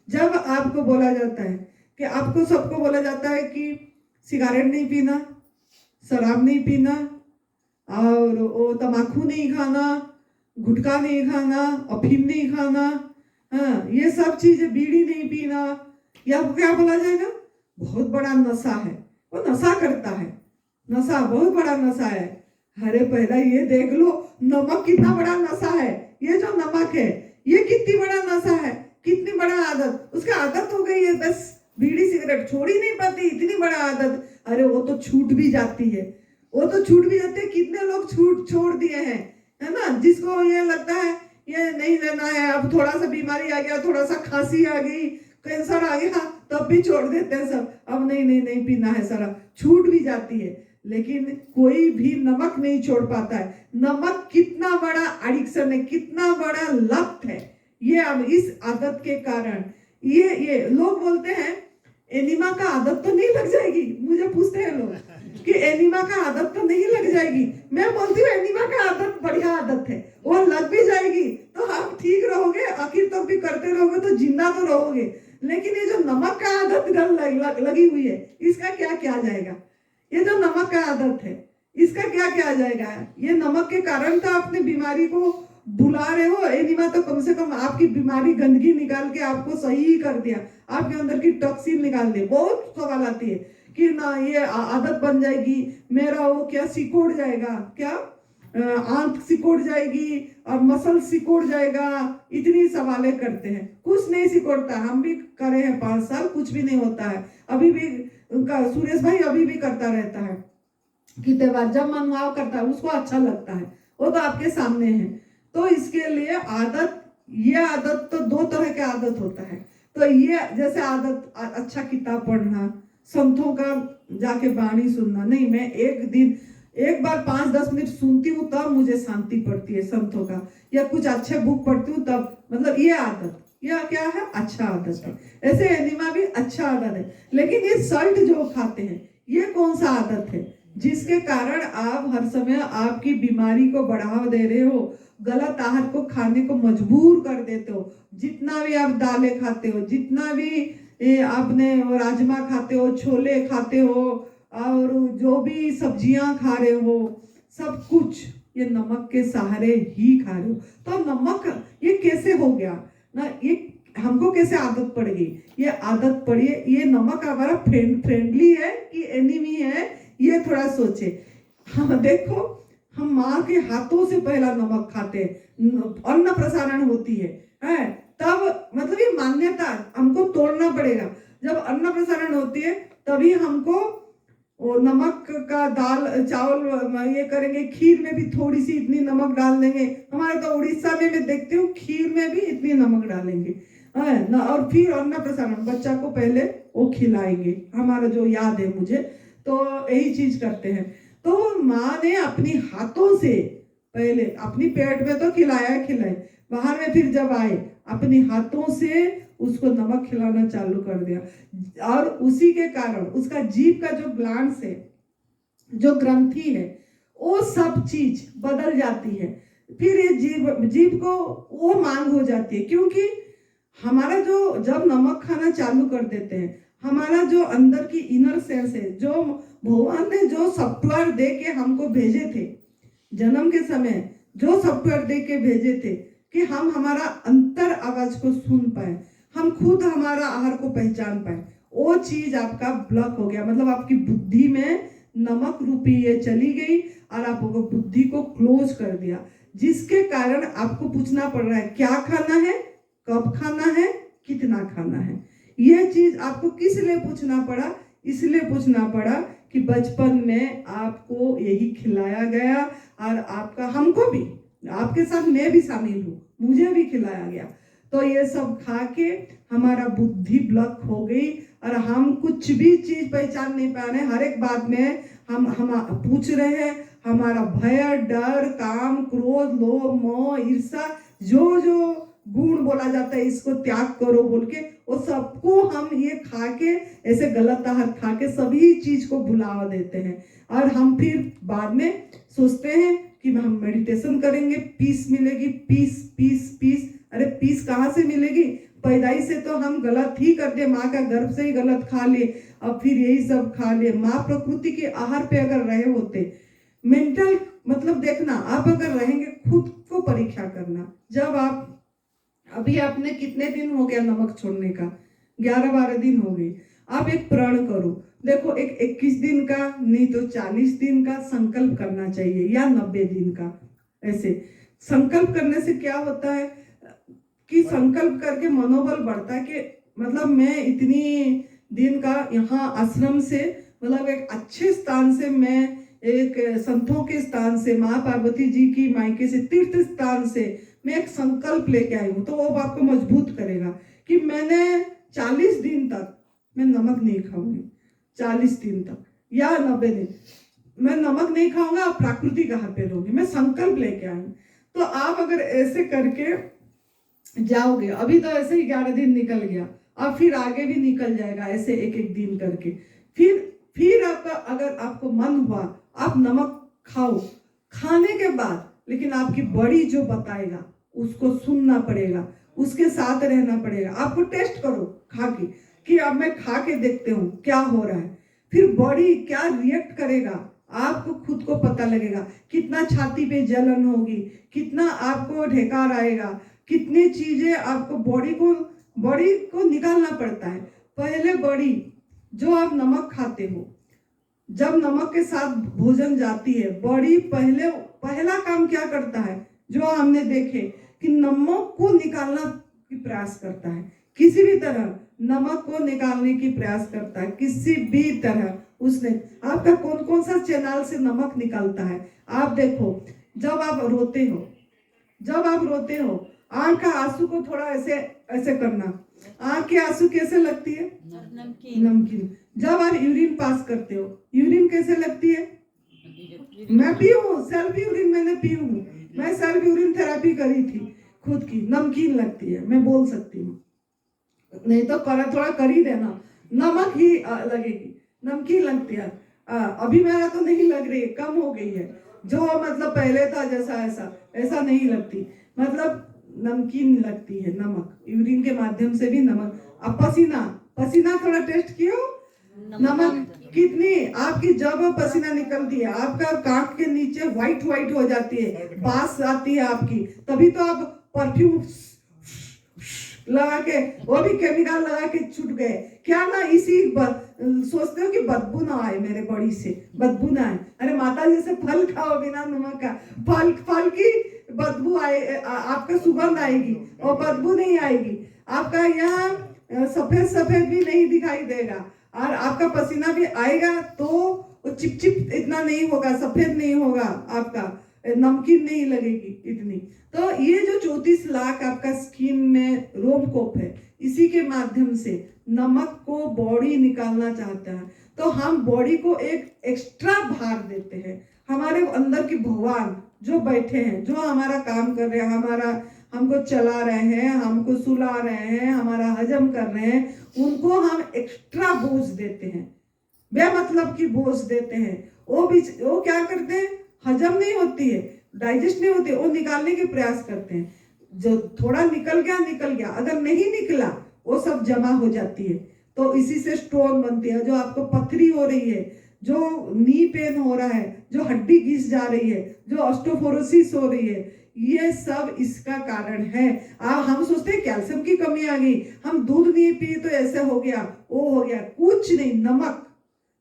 Speaker 3: जब आपको बोला जाता है कि आपको सबको बोला जाता है कि सिगरेट नहीं पीना, शराब नहीं पीना, और वो तम्बाकू नहीं खाना, गुटखा नहीं खाना, अफीम नहीं खाना, हाँ ये सब चीजें, बीड़ी नहीं पीना, या क्या बोला जाएगा? बहुत बड़ा नशा है, वो नशा करता है, नशा बहुत बड़ा नशा है। अरे पहला ये देख लो नमक कितना बड़ा नशा है। ये जो नमक है ये कितनी बड़ा नशा है, कितनी बड़ा आदत, उसका आदत हो गई है, बस बीड़ी सिगरेट छोड़ ही नहीं पाती, इतनी बड़ा आदत। अरे वो तो छूट भी जाती है, वो तो छूट भी जाती है। कितने लोग छूट छोड़ दिए हैं, है ना, जिसको ये लगता है ये नहीं लेना है, अब थोड़ा सा बीमारी आ गया, थोड़ा सा खांसी आ गई, कैंसर आ गया, तब भी छोड़ देते हैं सब, अब नहीं पीना है, सारा छूट भी जाती है। लेकिन कोई भी नमक नहीं छोड़ पाता है। नमक कितना बड़ा एडिक्शन है, कितना बड़ा लत है ये। अब इस आदत के कारण ये लोग बोलते हैं एनिमा का आदत तो नहीं लग जाएगी, मुझे पूछते हैं लोग कि एनिमा का आदत तो नहीं लग जाएगी। मैं बोलती हूँ एनिमा का आदत बढ़िया आदत है, वो लग भी जाएगी तो आप ठीक रहोगे, आखिर तक भी करते रहोगे तो जिंदा तो रहोगे। लेकिन ये जो नमक का आदत लगी हुई है, इसका क्या किया जाएगा? ये जो नमक का आदत है इसका क्या किया जाएगा? ये नमक के कारण तो आपने बीमारी को भुला रहे हो। एनिमा तो कम से कम आपकी बीमारी, गंदगी निकाल के आपको सही कर दिया, आपके अंदर की टॉक्सिन निकाल दी। बहुत सवाल आती है कि ना ये आदत बन जाएगी, मेरा वो क्या सिकोड़ जाएगा, क्या आंत सिकोड़ जाएगी और मसल सिकोड़ जाएगा, इतनी सवालें करते हैं। कुछ नहीं सिकोड़ता, हम भी करे हैं 5 साल, कुछ भी नहीं होता है। अभी भी उनका सुरेश भाई अभी भी करता रहता है, कितने बार जब मनभाव करता है, उसको अच्छा लगता है, वो तो आपके सामने है। तो इसके लिए आदत, ये आदत तो 2 तरह के आदत होता है। तो ये जैसे आदत अच्छा किताब पढ़ना, संतों का जाके वाणी सुनना, नहीं मैं एक बार 5-10 मिनट सुनती हूँ तब मुझे शांति पड़ती है संतों का, या कुछ अच्छे बुक पढ़ती हूँ तब, मतलब ये आदत, यह क्या है? अच्छा आदत है। ऐसे एनिमा भी अच्छा आदत है। लेकिन ये सल्ट जो खाते हैं ये कौन सा आदत है जिसके कारण आप हर समय आपकी बीमारी को बढ़ावा दे रहे हो, गलत आहार को खाने को मजबूर कर देते हो। जितना भी आप दालें खाते हो, जितना भी आपने राजमा खाते हो, छोले खाते हो, और जो भी सब्जियां खा रहे हो, सब कुछ ये नमक के सहारे ही खा रहे हो। तो नमक ये कैसे हो गया ना, ये हमको कैसे आदत पड़ गई? ये आदत पड़ी है, ये नमक हमारा फ्रेंडली है कि एनिमी है, ये थोड़ा सोचे। हम देखो, हम माँ के हाथों से पहला नमक खाते हैं, अन्न प्रसारण होती है तब, मतलब ये मान्यता हमको तोड़ना पड़ेगा। जब अन्न प्रसारण होती है तभी हमको वो नमक का दाल चावल ये करेंगे, खीर में भी थोड़ी सी इतनी नमक डाल देंगे। हमारे तो उड़ीसा में मैं देखती हूँ खीर में भी इतनी नमक डालेंगे ना, और फिर अन्न प्रसारण बच्चा को पहले वो खिलाएंगे, हमारा जो याद है मुझे, तो यही चीज करते हैं। तो माँ ने अपनी हाथों से पहले अपनी पेट में तो खिलाए, बाहर में फिर जब आए अपनी हाथों से उसको नमक खिलाना चालू कर दिया, और उसी के कारण उसका जीभ का जो ग्लैंड्स है, जो ग्रंथि है, वो सब चीज बदल जाती है। फिर ये जीभ को वो मांग हो जाती है, क्योंकि हमारा जो जब नमक खाना चालू कर देते हैं, हमारा जो अंदर की इनर सेंस है, जो भगवान ने जो सॉफ्टवेयर दे के हमको भेजे थे जन्म के समय, जो सॉफ्टवेयर दे के भेजे थे कि हम हमारा अंतर आवाज को सुन पाए, हम खुद हमारा आहार को पहचान पाए, वो चीज आपका ब्लॉक हो गया। मतलब आपकी बुद्धि में नमक रूपी ये चली गई और आपको बुद्धि को क्लोज कर दिया, जिसके कारण आपको पूछना पड़ रहा है क्या खाना है, कब खाना है, कितना खाना है। ये चीज आपको किस लिए पूछना पड़ा? इसलिए पूछना पड़ा कि बचपन में आपको यही खिलाया गया, और आपका, हमको भी, आपके साथ मैं भी शामिल हूँ, मुझे भी खिलाया गया। तो ये सब खा के हमारा बुद्धि ब्लॉक हो गई, और हम कुछ भी चीज पहचान नहीं पा रहे। हर एक बात में हम पूछ रहे हैं, हमारा भय, डर, काम, क्रोध, लोभ, मोह, ईर्षा, जो जो गुण बोला जाता है इसको त्याग करो बोल के, वो सबको हम ये खा के, ऐसे गलत आहार खा के सभी चीज को भुला देते हैं। और हम फिर बाद में सोचते हैं कि हम मेडिटेशन करेंगे, पीस मिलेगी, पीस पीस पीस। अरे पीस कहाँ से मिलेगी? पैदाई से तो हम गलत ही कर दिए, माँ का गर्भ से ही गलत खा लिए, अब फिर यही सब खा लिए। माँ प्रकृति के आहार पे अगर रहे होते, मेंटल मतलब देखना, आप अगर रहेंगे, खुद को परीक्षा करना। जब आप अभी आपने कितने दिन हो गया नमक छोड़ने का? 11-12 दिन हो गए। आप एक प्रण करो, देखो एक 21 दिन का नहीं तो 40 दिन का संकल्प करना चाहिए, या 90 दिन का। ऐसे संकल्प करने से क्या होता है कि संकल्प करके मनोबल बढ़ता है कि मतलब मैं इतनी दिन का यहाँ आश्रम से, मतलब एक अच्छे स्थान से, मैं एक संतों के स्थान से, माँ पार्वती जी की मायके से, तीर्थ स्थान से मैं एक संकल्प लेके आई हूँ। तो वो आपको मजबूत करेगा कि मैंने 40 दिन तक मैं नमक नहीं खाऊंगी, 40 दिन तक या 90 दिन मैं नमक नहीं खाऊंगा, आप प्राकृतिक आहार पे रहोगे, मैं संकल्प लेके आई हूँ। तो आप अगर ऐसे करके जाओगे, अभी तो ऐसे ही 11 दिन निकल गया, अब फिर आगे भी निकल जाएगा ऐसे एक एक दिन करके। फिर आपका अगर आपको मन हुआ आप नमक खाओ, खाने के बाद लेकिन आपकी बॉडी जो बताएगा उसको सुनना पड़ेगा, उसके साथ रहना पड़ेगा। आपको टेस्ट करो खा के कि अब मैं खा के देखते हूँ क्या हो रहा है, फिर बॉडी क्या रिएक्ट करेगा आपको खुद को पता लगेगा। कितना छाती पे जलन होगी, कितना आपको ढेकार आएगा, कितनी चीजें आपको बॉडी को निकालना पड़ता है। पहले बॉडी जो आप नमक खाते हो, जब नमक के साथ भोजन जाती है, बॉडी पहला काम क्या करता है, जो हमने देखे कि नमक को निकालना की प्रयास करता है, किसी भी तरह नमक को निकालने की प्रयास करता है, किसी भी तरह उसने। आपका कौन कौन सा चैनल से नमक निकलता है आप देखो। जब आप रोते हो आंख का आंसू को थोड़ा ऐसे ऐसे करना, आंख के आंसू कैसे लगती है? नमकीन। जब आप यूरिन पास करते हो, यूरिन कैसे लगती है? मैं पी हूँ, सेल्फ यूरिन मैंने पी हूँ, मैं सेल्फ यूरिन थेरेपी करी थी खुद की, नमकीन लगती है, मैं बोल सकती हूँ। नहीं तो थोड़ा कर ही देना, नमक ही लगेगी, नमकीन लगती है। अभी मेरा तो नहीं लग रही है, कम हो गई है, जो मतलब पहले था जैसा ऐसा नहीं लगती, मतलब नमकीन लगती है। नमक यूरिन के माध्यम से भी नमक। अब पसीना थोड़ा टेस्ट किया, नमक कितनी आपकी जब पसीना निकलती है, आपका कांख के नीचे व्हाइट हो जाती है, बास आती है आपकी, तभी तो आप परफ्यूम लगा के, वो भी केमिकल लगा के छूट गए क्या ना, इसी सोचते हो कि बदबू ना आए, मेरे बॉडी से बदबू ना आए। अरे माता जी से फल खाओ बिना नमक का, फल की बदबू आए, आपका सुगंध आएगी और बदबू नहीं आएगी। आपका यहाँ सफेद भी नहीं दिखाई देगा, और आपका पसीना भी आएगा तो चिपचिप इतना नहीं होगा, सफेद नहीं होगा, आपका नमकीन नहीं लगेगी इतनी। तो ये जो 34 लाख आपका स्किन में रोमकूप है, इसी के माध्यम से नमक को बॉडी निकालना चाहता है। तो हम बॉडी को एक एक्स्ट्रा भार देते हैं। हमारे अंदर के भगवान जो बैठे हैं, जो हमारा काम कर रहे हैं, हमको चला रहे हैं, हमको सुला रहे हैं, हमारा हजम कर रहे हैं, उनको हम एक्स्ट्रा बोझ देते हैं, बेमतलब की बोझ देते हैं। वो क्या करते हैं, हजम नहीं होती है, डाइजेस्ट नहीं होती, वो निकालने के प्रयास करते हैं। जो थोड़ा निकल गया, अगर नहीं निकला वो सब जमा हो जाती है, तो इसी से स्टोन बनती है। जो आपको पथरी हो रही है, जो नी पेन हो रहा है, जो हड्डी घिस जा रही है, जो ऑस्टियोपोरोसिस हो रही है, ये सब इसका कारण है। हम सोचते हैं कैल्शियम की कमी आ गई, हम दूध नहीं पिए तो ऐसे हो गया, वो हो गया, कुछ नहीं।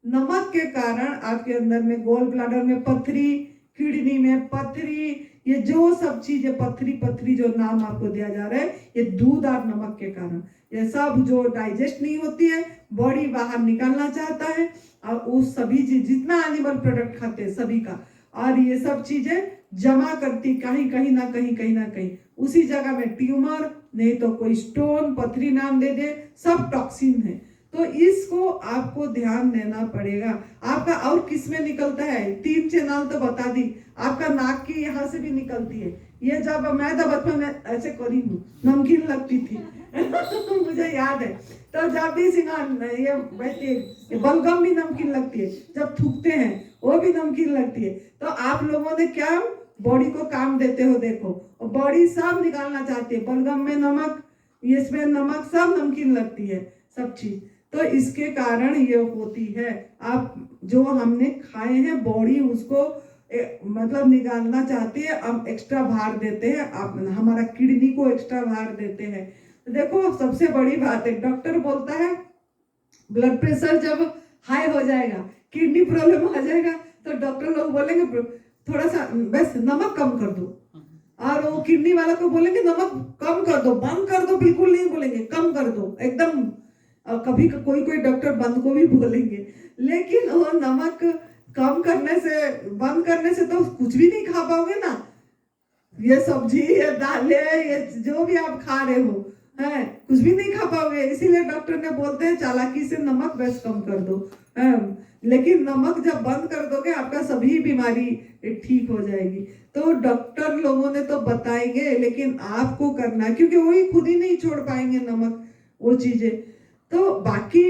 Speaker 3: नमक के कारण आपके अंदर में गोल ब्लैडर में पथरी, किडनी में पथरी, ये जो सब चीजें पथरी जो नाम आपको दिया जा रहा है, ये दूध और नमक के कारण, ये सब जो डाइजेस्ट नहीं होती है, बॉडी बाहर निकालना चाहता है, और उस सभी चीज जितना एनिमल प्रोडक्ट खाते हैं सभी का, और ये सब चीजें जमा करती कहीं ना कहीं उसी जगह में ट्यूमर, नहीं तो कोई स्टोन, पथरी नाम दे दे, सब टॉक्सिन है। तो इसको आपको ध्यान देना पड़ेगा। आपका और किस में निकलता है, 3 चैनल तो बता दी। आपका नाक की यहाँ से भी निकलती है। ये जब मैं तो बचपन में ऐसे करी हूँ, नमकीन लगती थी मुझे याद है। तो जब भी ये बैठती है, बलगम भी नमकीन लगती है, जब थूकते हैं वो भी नमकीन लगती है। तो आप लोगों ने क्या बॉडी को काम देते हो, देखो बॉडी सब निकालना चाहती है, बलगम में नमक, इसमें नमक, सब नमकीन लगती है सब चीज। तो इसके कारण ये होती है। आप जो हमने खाए हैं बॉडी उसको मतलब निकालना चाहती है, अब एक्स्ट्रा भार देते हैं, आप हमारा किडनी को एक्स्ट्रा भार देते हैं। देखो सबसे बड़ी बात है, डॉक्टर बोलता है ब्लड प्रेशर जब हाई हो जाएगा, किडनी प्रॉब्लम आ जाएगा, तो डॉक्टर लोग बोलेंगे थोड़ा सा बस नमक कम कर दो, और वो किडनी वाला को बोलेंगे नमक कम कर दो, बंद कर दो, बिल्कुल नहीं बोलेंगे कम कर दो एकदम। कभी कोई डॉक्टर बंद को भी बोलेंगे, लेकिन वो नमक कम करने से, बंद करने से तो कुछ भी नहीं खा पाओगे ना। ये सब्जी, ये दालें, ये जो भी आप खा रहे हो है, कुछ भी नहीं खा पाओगे। इसीलिए डॉक्टर ने बोलते हैं चालाकी से नमक बस कम कर दो है। लेकिन नमक जब बंद कर दोगे आपका सभी बीमारी ठीक हो जाएगी। तो डॉक्टर लोगों ने तो बताएंगे, लेकिन आपको करना, क्योंकि वही खुद ही नहीं छोड़ पाएंगे नमक वो चीजें। तो बाकी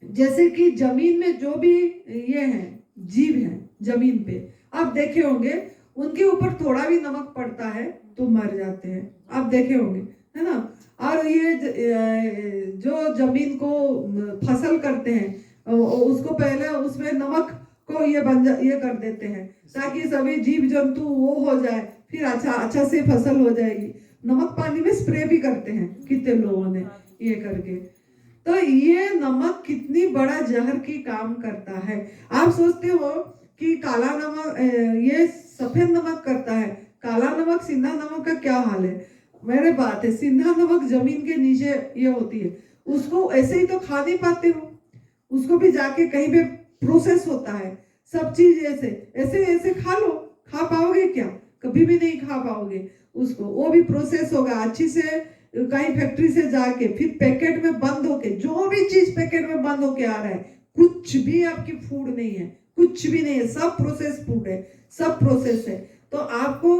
Speaker 3: जैसे कि जमीन में जो भी ये है जीव है जमीन पे, आप देखे होंगे उनके ऊपर थोड़ा भी नमक पड़ता है तो मर जाते हैं, आप देखे होंगे है ना। और ये जो जमीन को फसल करते हैं उसको पहले उसमें नमक को ये कर देते हैं ताकि सभी जीव जंतु वो हो जाए, फिर अच्छा से फसल हो जाएगी। नमक पानी में स्प्रे भी करते हैं कितने लोगों ने ये करके। तो ये नमक कितनी बड़ा जहर की काम करता है। आप सोचते हो कि काला नमक ये सफेद नमक करता है, काला नमक सिंधा नमक का क्या हाल है। मेरे बात है, सिंधा नमक जमीन के नीचे ये होती है, उसको ऐसे ही तो खा नहीं पाते हो, उसको भी जाके कहीं पे प्रोसेस होता है सब चीज। ऐसे ऐसे ऐसे खा लो, खा पाओगे क्या, कभी भी नहीं खा पाओगे उसको। वो भी प्रोसेस होगा अच्छी से, कहीं फैक्ट्री से जाके फिर पैकेट में बंद होके, जो भी चीज पैकेट में बंद होके आ रहा है, कुछ भी आपकी फूड नहीं है, कुछ भी नहीं है, सब प्रोसेस फूड है, सब प्रोसेस है। तो आपको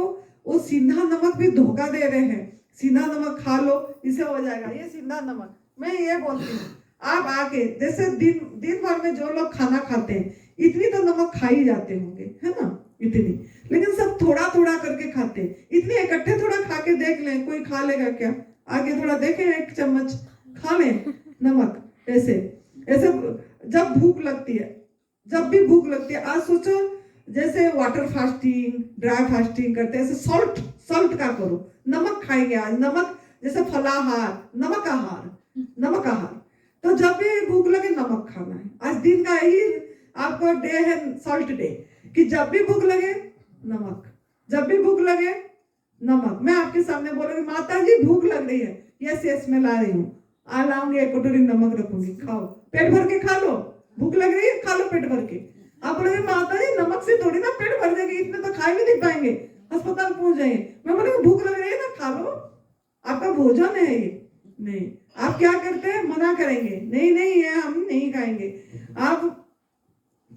Speaker 3: वो सिंधा नमक भी धोखा दे रहे हैं, सिंधा नमक खा लो इसे हो जाएगा, ये सिंधा नमक। मैं ये बोलती हूँ, आप आके जैसे दिन भर में जो लोग खाना खाते हैं इतनी तो नमक खा ही जाते होंगे है ना, इतनी, लेकिन सब थोड़ा थोड़ा करके खाते हैं। इतनी इकट्ठे थोड़ा खा के देख लें, कोई खा लेगा क्या, आगे थोड़ा देखें, 1 चम्मच खा लें नमक। ऐसे ऐसे जब भूख लगती है, जब भी भूख लगती है, आज सोचो जैसे वाटर फास्टिंग, ड्राई फास्टिंग करते हैं, ऐसे सॉल्ट का करो, नमक खाएंगे आज, नमक जैसे फलाहार, नमक आहार। तो जब भी भूख लगे नमक खाना है। आज दिन का यही आपका डे है, सॉल्ट डे, कि जब भी भूख लगे नमक, जब भी भूख लगे नमक। मैं आपके सामने बोलूंगी माता जी भूख लग रही है, यस मैं ला रही हूँ, लाऊंगी 1 कटोरी नमक रखूंगी, खाओ, पेट भर के खा लो, भूख लग रही है खा लो पेट भर के। आप बोलोगे माता जी नमक से थोड़ी ना पेट भर जाएगी, इतने तो खा भी नहीं पाएंगे, अस्पताल पहुंच जाएंगे। मैं बोलूंगी भूख लग रही है ना, खा लो, आपका भोजन है ये। नहीं, आप क्या करते हैं, मना करेंगे, नहीं ये हम नहीं खाएंगे। आप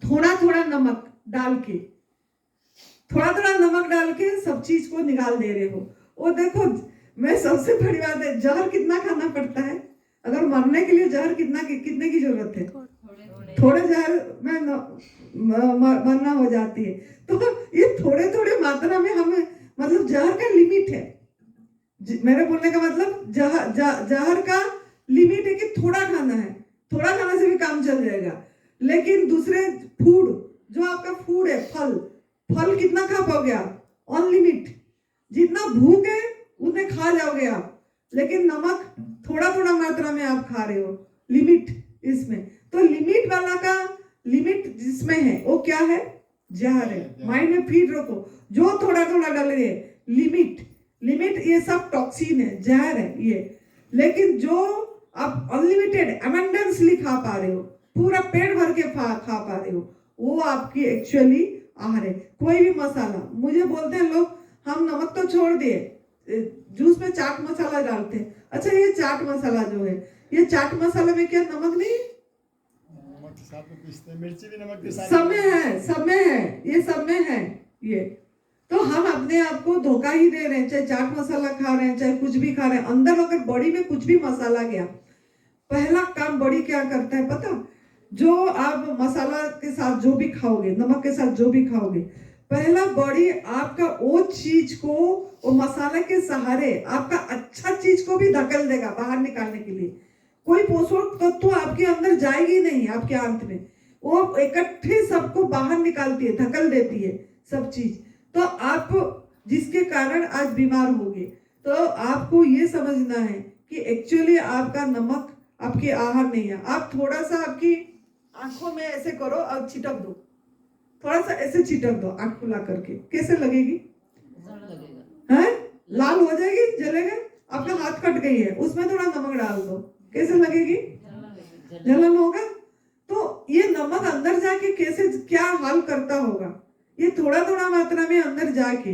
Speaker 3: थोड़ा नमक डाल के, थोड़ा नमक डाल के सब चीज को निकाल दे रहे हो। वो देखो, मैं सबसे बड़ी बात है, जहर कितना खाना पड़ता है, अगर मरने के लिए जहर कितने की जरूरत है, थोड़े जहर में मरना हो जाती है। तो ये थोड़े मात्रा में हमें, मतलब जहर का लिमिट है, मेरे बोलने का मतलब जहर का लिमिट है कि थोड़ा खाना है, थोड़ा खाने से भी काम चल जाएगा। लेकिन दूसरे फूड, जो आपका फूड है, फल कितना खा पाओगे आप, अनलिमिट, जितना भूख है उतने खा जाओगे आप। लेकिन नमक थोड़ा मात्रा में आप खा रहे हो, लिमिट इसमें। तो लिमिट वाला का लिमिट जिसमें है वो क्या है, जहर है। माइंड में फीड रखो, जो थोड़ा डाल रहे हैं, लिमिट ये सब टॉक्सिन है, जहर है ये। लेकिन जो आप अनलिमिटेड अबंडेंसली खा पा रहे हो, पूरा पेट भर के खा पा रहे हो, वो आपकी एक्चुअली आहार है। कोई भी मसाला, मुझे बोलते हैं लोग हम नमक तो छोड़ दिए, जूस में चाट मसाला डालते हैं। अच्छा, ये चाट मसाला जो है, ये चाट मसाला में क्या नमक नहीं?
Speaker 1: नमक के साथ में पीसते हैं, मिर्ची भी नमक के साथ
Speaker 3: सब में है, सब में है, ये सब में है ये। तो हम अपने आप को धोखा ही दे रहे हैं, चाहे चाट मसाला खा रहे हैं, चाहे कुछ भी खा रहे हैं, अंदर अगर बॉडी में कुछ भी मसाला गया, पहला काम बॉडी क्या करता है पता? जो आप मसाला के साथ जो भी खाओगे, नमक के साथ जो भी खाओगे, पहला बॉडी आपका वो चीज को, वो मसाला के सहारे आपका अच्छा चीज को भी धकेल देगा बाहर निकालने के लिए। कोई पोषक तत्व आपके अंदर जाएगी नहीं, आपके अंत में वो इकट्ठे सबको बाहर निकालती है, धकेल देती है सब चीज। तो आप जिसके कारण आज बीमार होगे, तो आपको ये समझना है कि एक्चुअली आपका नमक आपके आहार नहीं है। आप थोड़ा सा आपकी आंखों में ऐसे करो और छिटक दो, थोड़ा सा ऐसे छिटक दो आंख खुला करके, कैसे लगेगी? हैं? लाल हो जाएगी, जलेगा। आपका हाथ कट गई है, उसमें थोड़ा नमक डाल दो, कैसे लगेगी? जलन होगा। तो ये नमक अंदर जाके कैसे क्या हाल करता होगा, ये थोड़ा थोड़ा मात्रा में अंदर जाके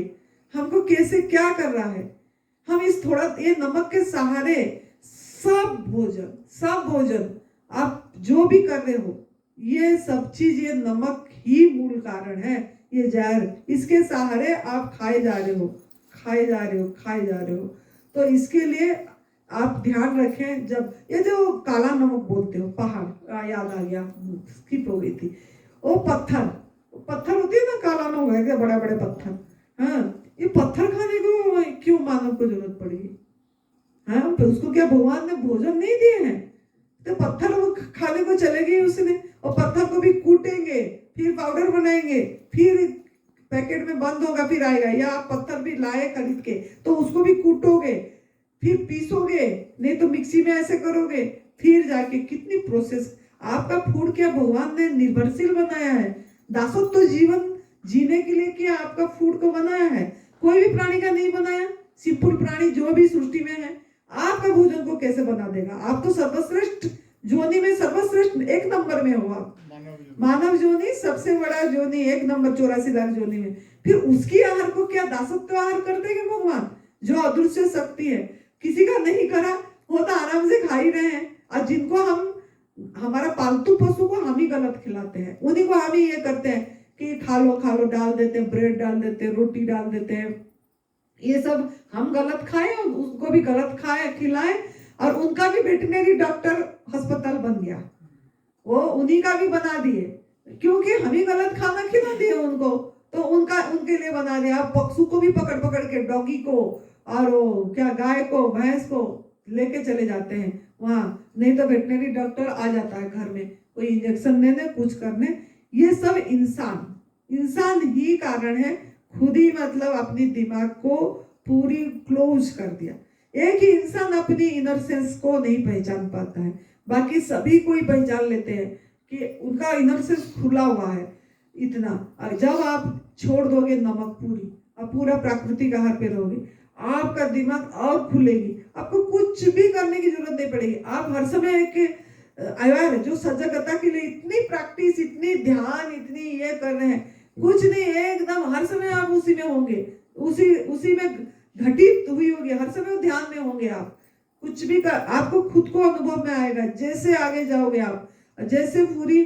Speaker 3: हमको कैसे क्या कर रहा है। हम इस थोड़ा ये नमक के सहारे सब भोजन आप जो भी कर रहे हो, ये सब चीज, ये नमक ही मूल कारण है। ये जहर, इसके सहारे आप खाए जा रहे हो। तो इसके लिए आप ध्यान रखें। जब ये जो काला नमक बोलते हो, पहाड़ याद आ गया, स्किप हो गई थी, वो पत्थर होती है ना, काला नमक है, बड़े बड़े पत्थर। हाँ, ये पत्थर खाने को क्यों मानव को जरूरत पड़ी? हाँ, तो उसको क्या भगवान ने भोजन नहीं दिए हैं? तो पत्थर वो खाने को चलेगी उसने, और पत्थर को भी कूटेंगे, फिर पाउडर बनाएंगे, फिर पैकेट में बंद होगा, फिर आएगा। या आप पत्थर भी लाए खरीद के, तो उसको भी कूटोगे, फिर पीसोगे, नहीं तो मिक्सी में ऐसे करोगे, फिर जाके कितनी प्रोसेस। आपका फूड क्या भगवान ने निर्भरशील बनाया है? दासत्व तो जीवन जीने के लिए क्या आपका फूड को बनाया है? कोई भी प्राणी का नहीं बनाया। सिंपल प्राणी जो भी सृष्टि में है, आपका भोजन को कैसे बना देगा? आप तो सर्वश्रेष्ठ जोनी में सर्वश्रेष्ठ एक नंबर में हो आप। मानव जोनी सबसे बड़ा जोनी, एक नंबर 84 लाख जोनी में। फिर उसकी आहार को क्या दासत्व आहार कर देंगे भगवान? जो अदृश्य शक्ति है, किसी का नहीं करा, वो तो आराम से खा ही रहे हैं। और जिनको हम, हमारा पालतू पशु को हम ही गलत खिलाते हैं, उन्हीं को हम ही ये करते हैं कि खा लो डाल देते हैं, ब्रेड डाल देते हैं, रोटी डाल देते हैं, ये सब हम गलत खाए, उसको भी गलत खिलाए, और उनका भी वेटरनरी डॉक्टर अस्पताल बन गया, वो उन्हीं का भी बना दिए, क्योंकि हम ही गलत खाना खिला दिए उनको, तो उनके लिए बना दिया। आप पशु को भी पकड़ के, डॉगी को और वो क्या गाय को, भैंस को लेके चले जाते हैं वहां, नहीं तो वेटरनरी डॉक्टर आ जाता है घर में, कोई इंजेक्शन देने, कुछ करने। ये सब इंसान ही कारण है। खुद ही मतलब अपनी दिमाग को पूरी क्लोज कर दिया। एक ही इंसान अपनी इनर सेंस को नहीं पहचान पाता है, बाकी सभी कोई पहचान लेते हैं कि उनका इनर सेंस खुला हुआ है इतना। और जब आप छोड़ दोगे नमक पूरी, अब पूरा प्राकृतिक आहार पे रहोगे, आपका दिमाग और खुलेगी, आपको कुछ भी करने की जरूरत नहीं पड़ेगी। आप हर समय एक अवेयर है, जो सजगता के लिए इतनी प्रैक्टिस, इतनी ध्यान, इतनी ये कर रहे हैं, कुछ नहीं, एकदम हर समय आप उसी में होंगे, उसी में घटित हुई होगी, हर समय ध्यान में होंगे आप। कुछ भी कर, आपको खुद को अनुभव में आएगा। जैसे आगे जाओगे आप, जैसे पूरी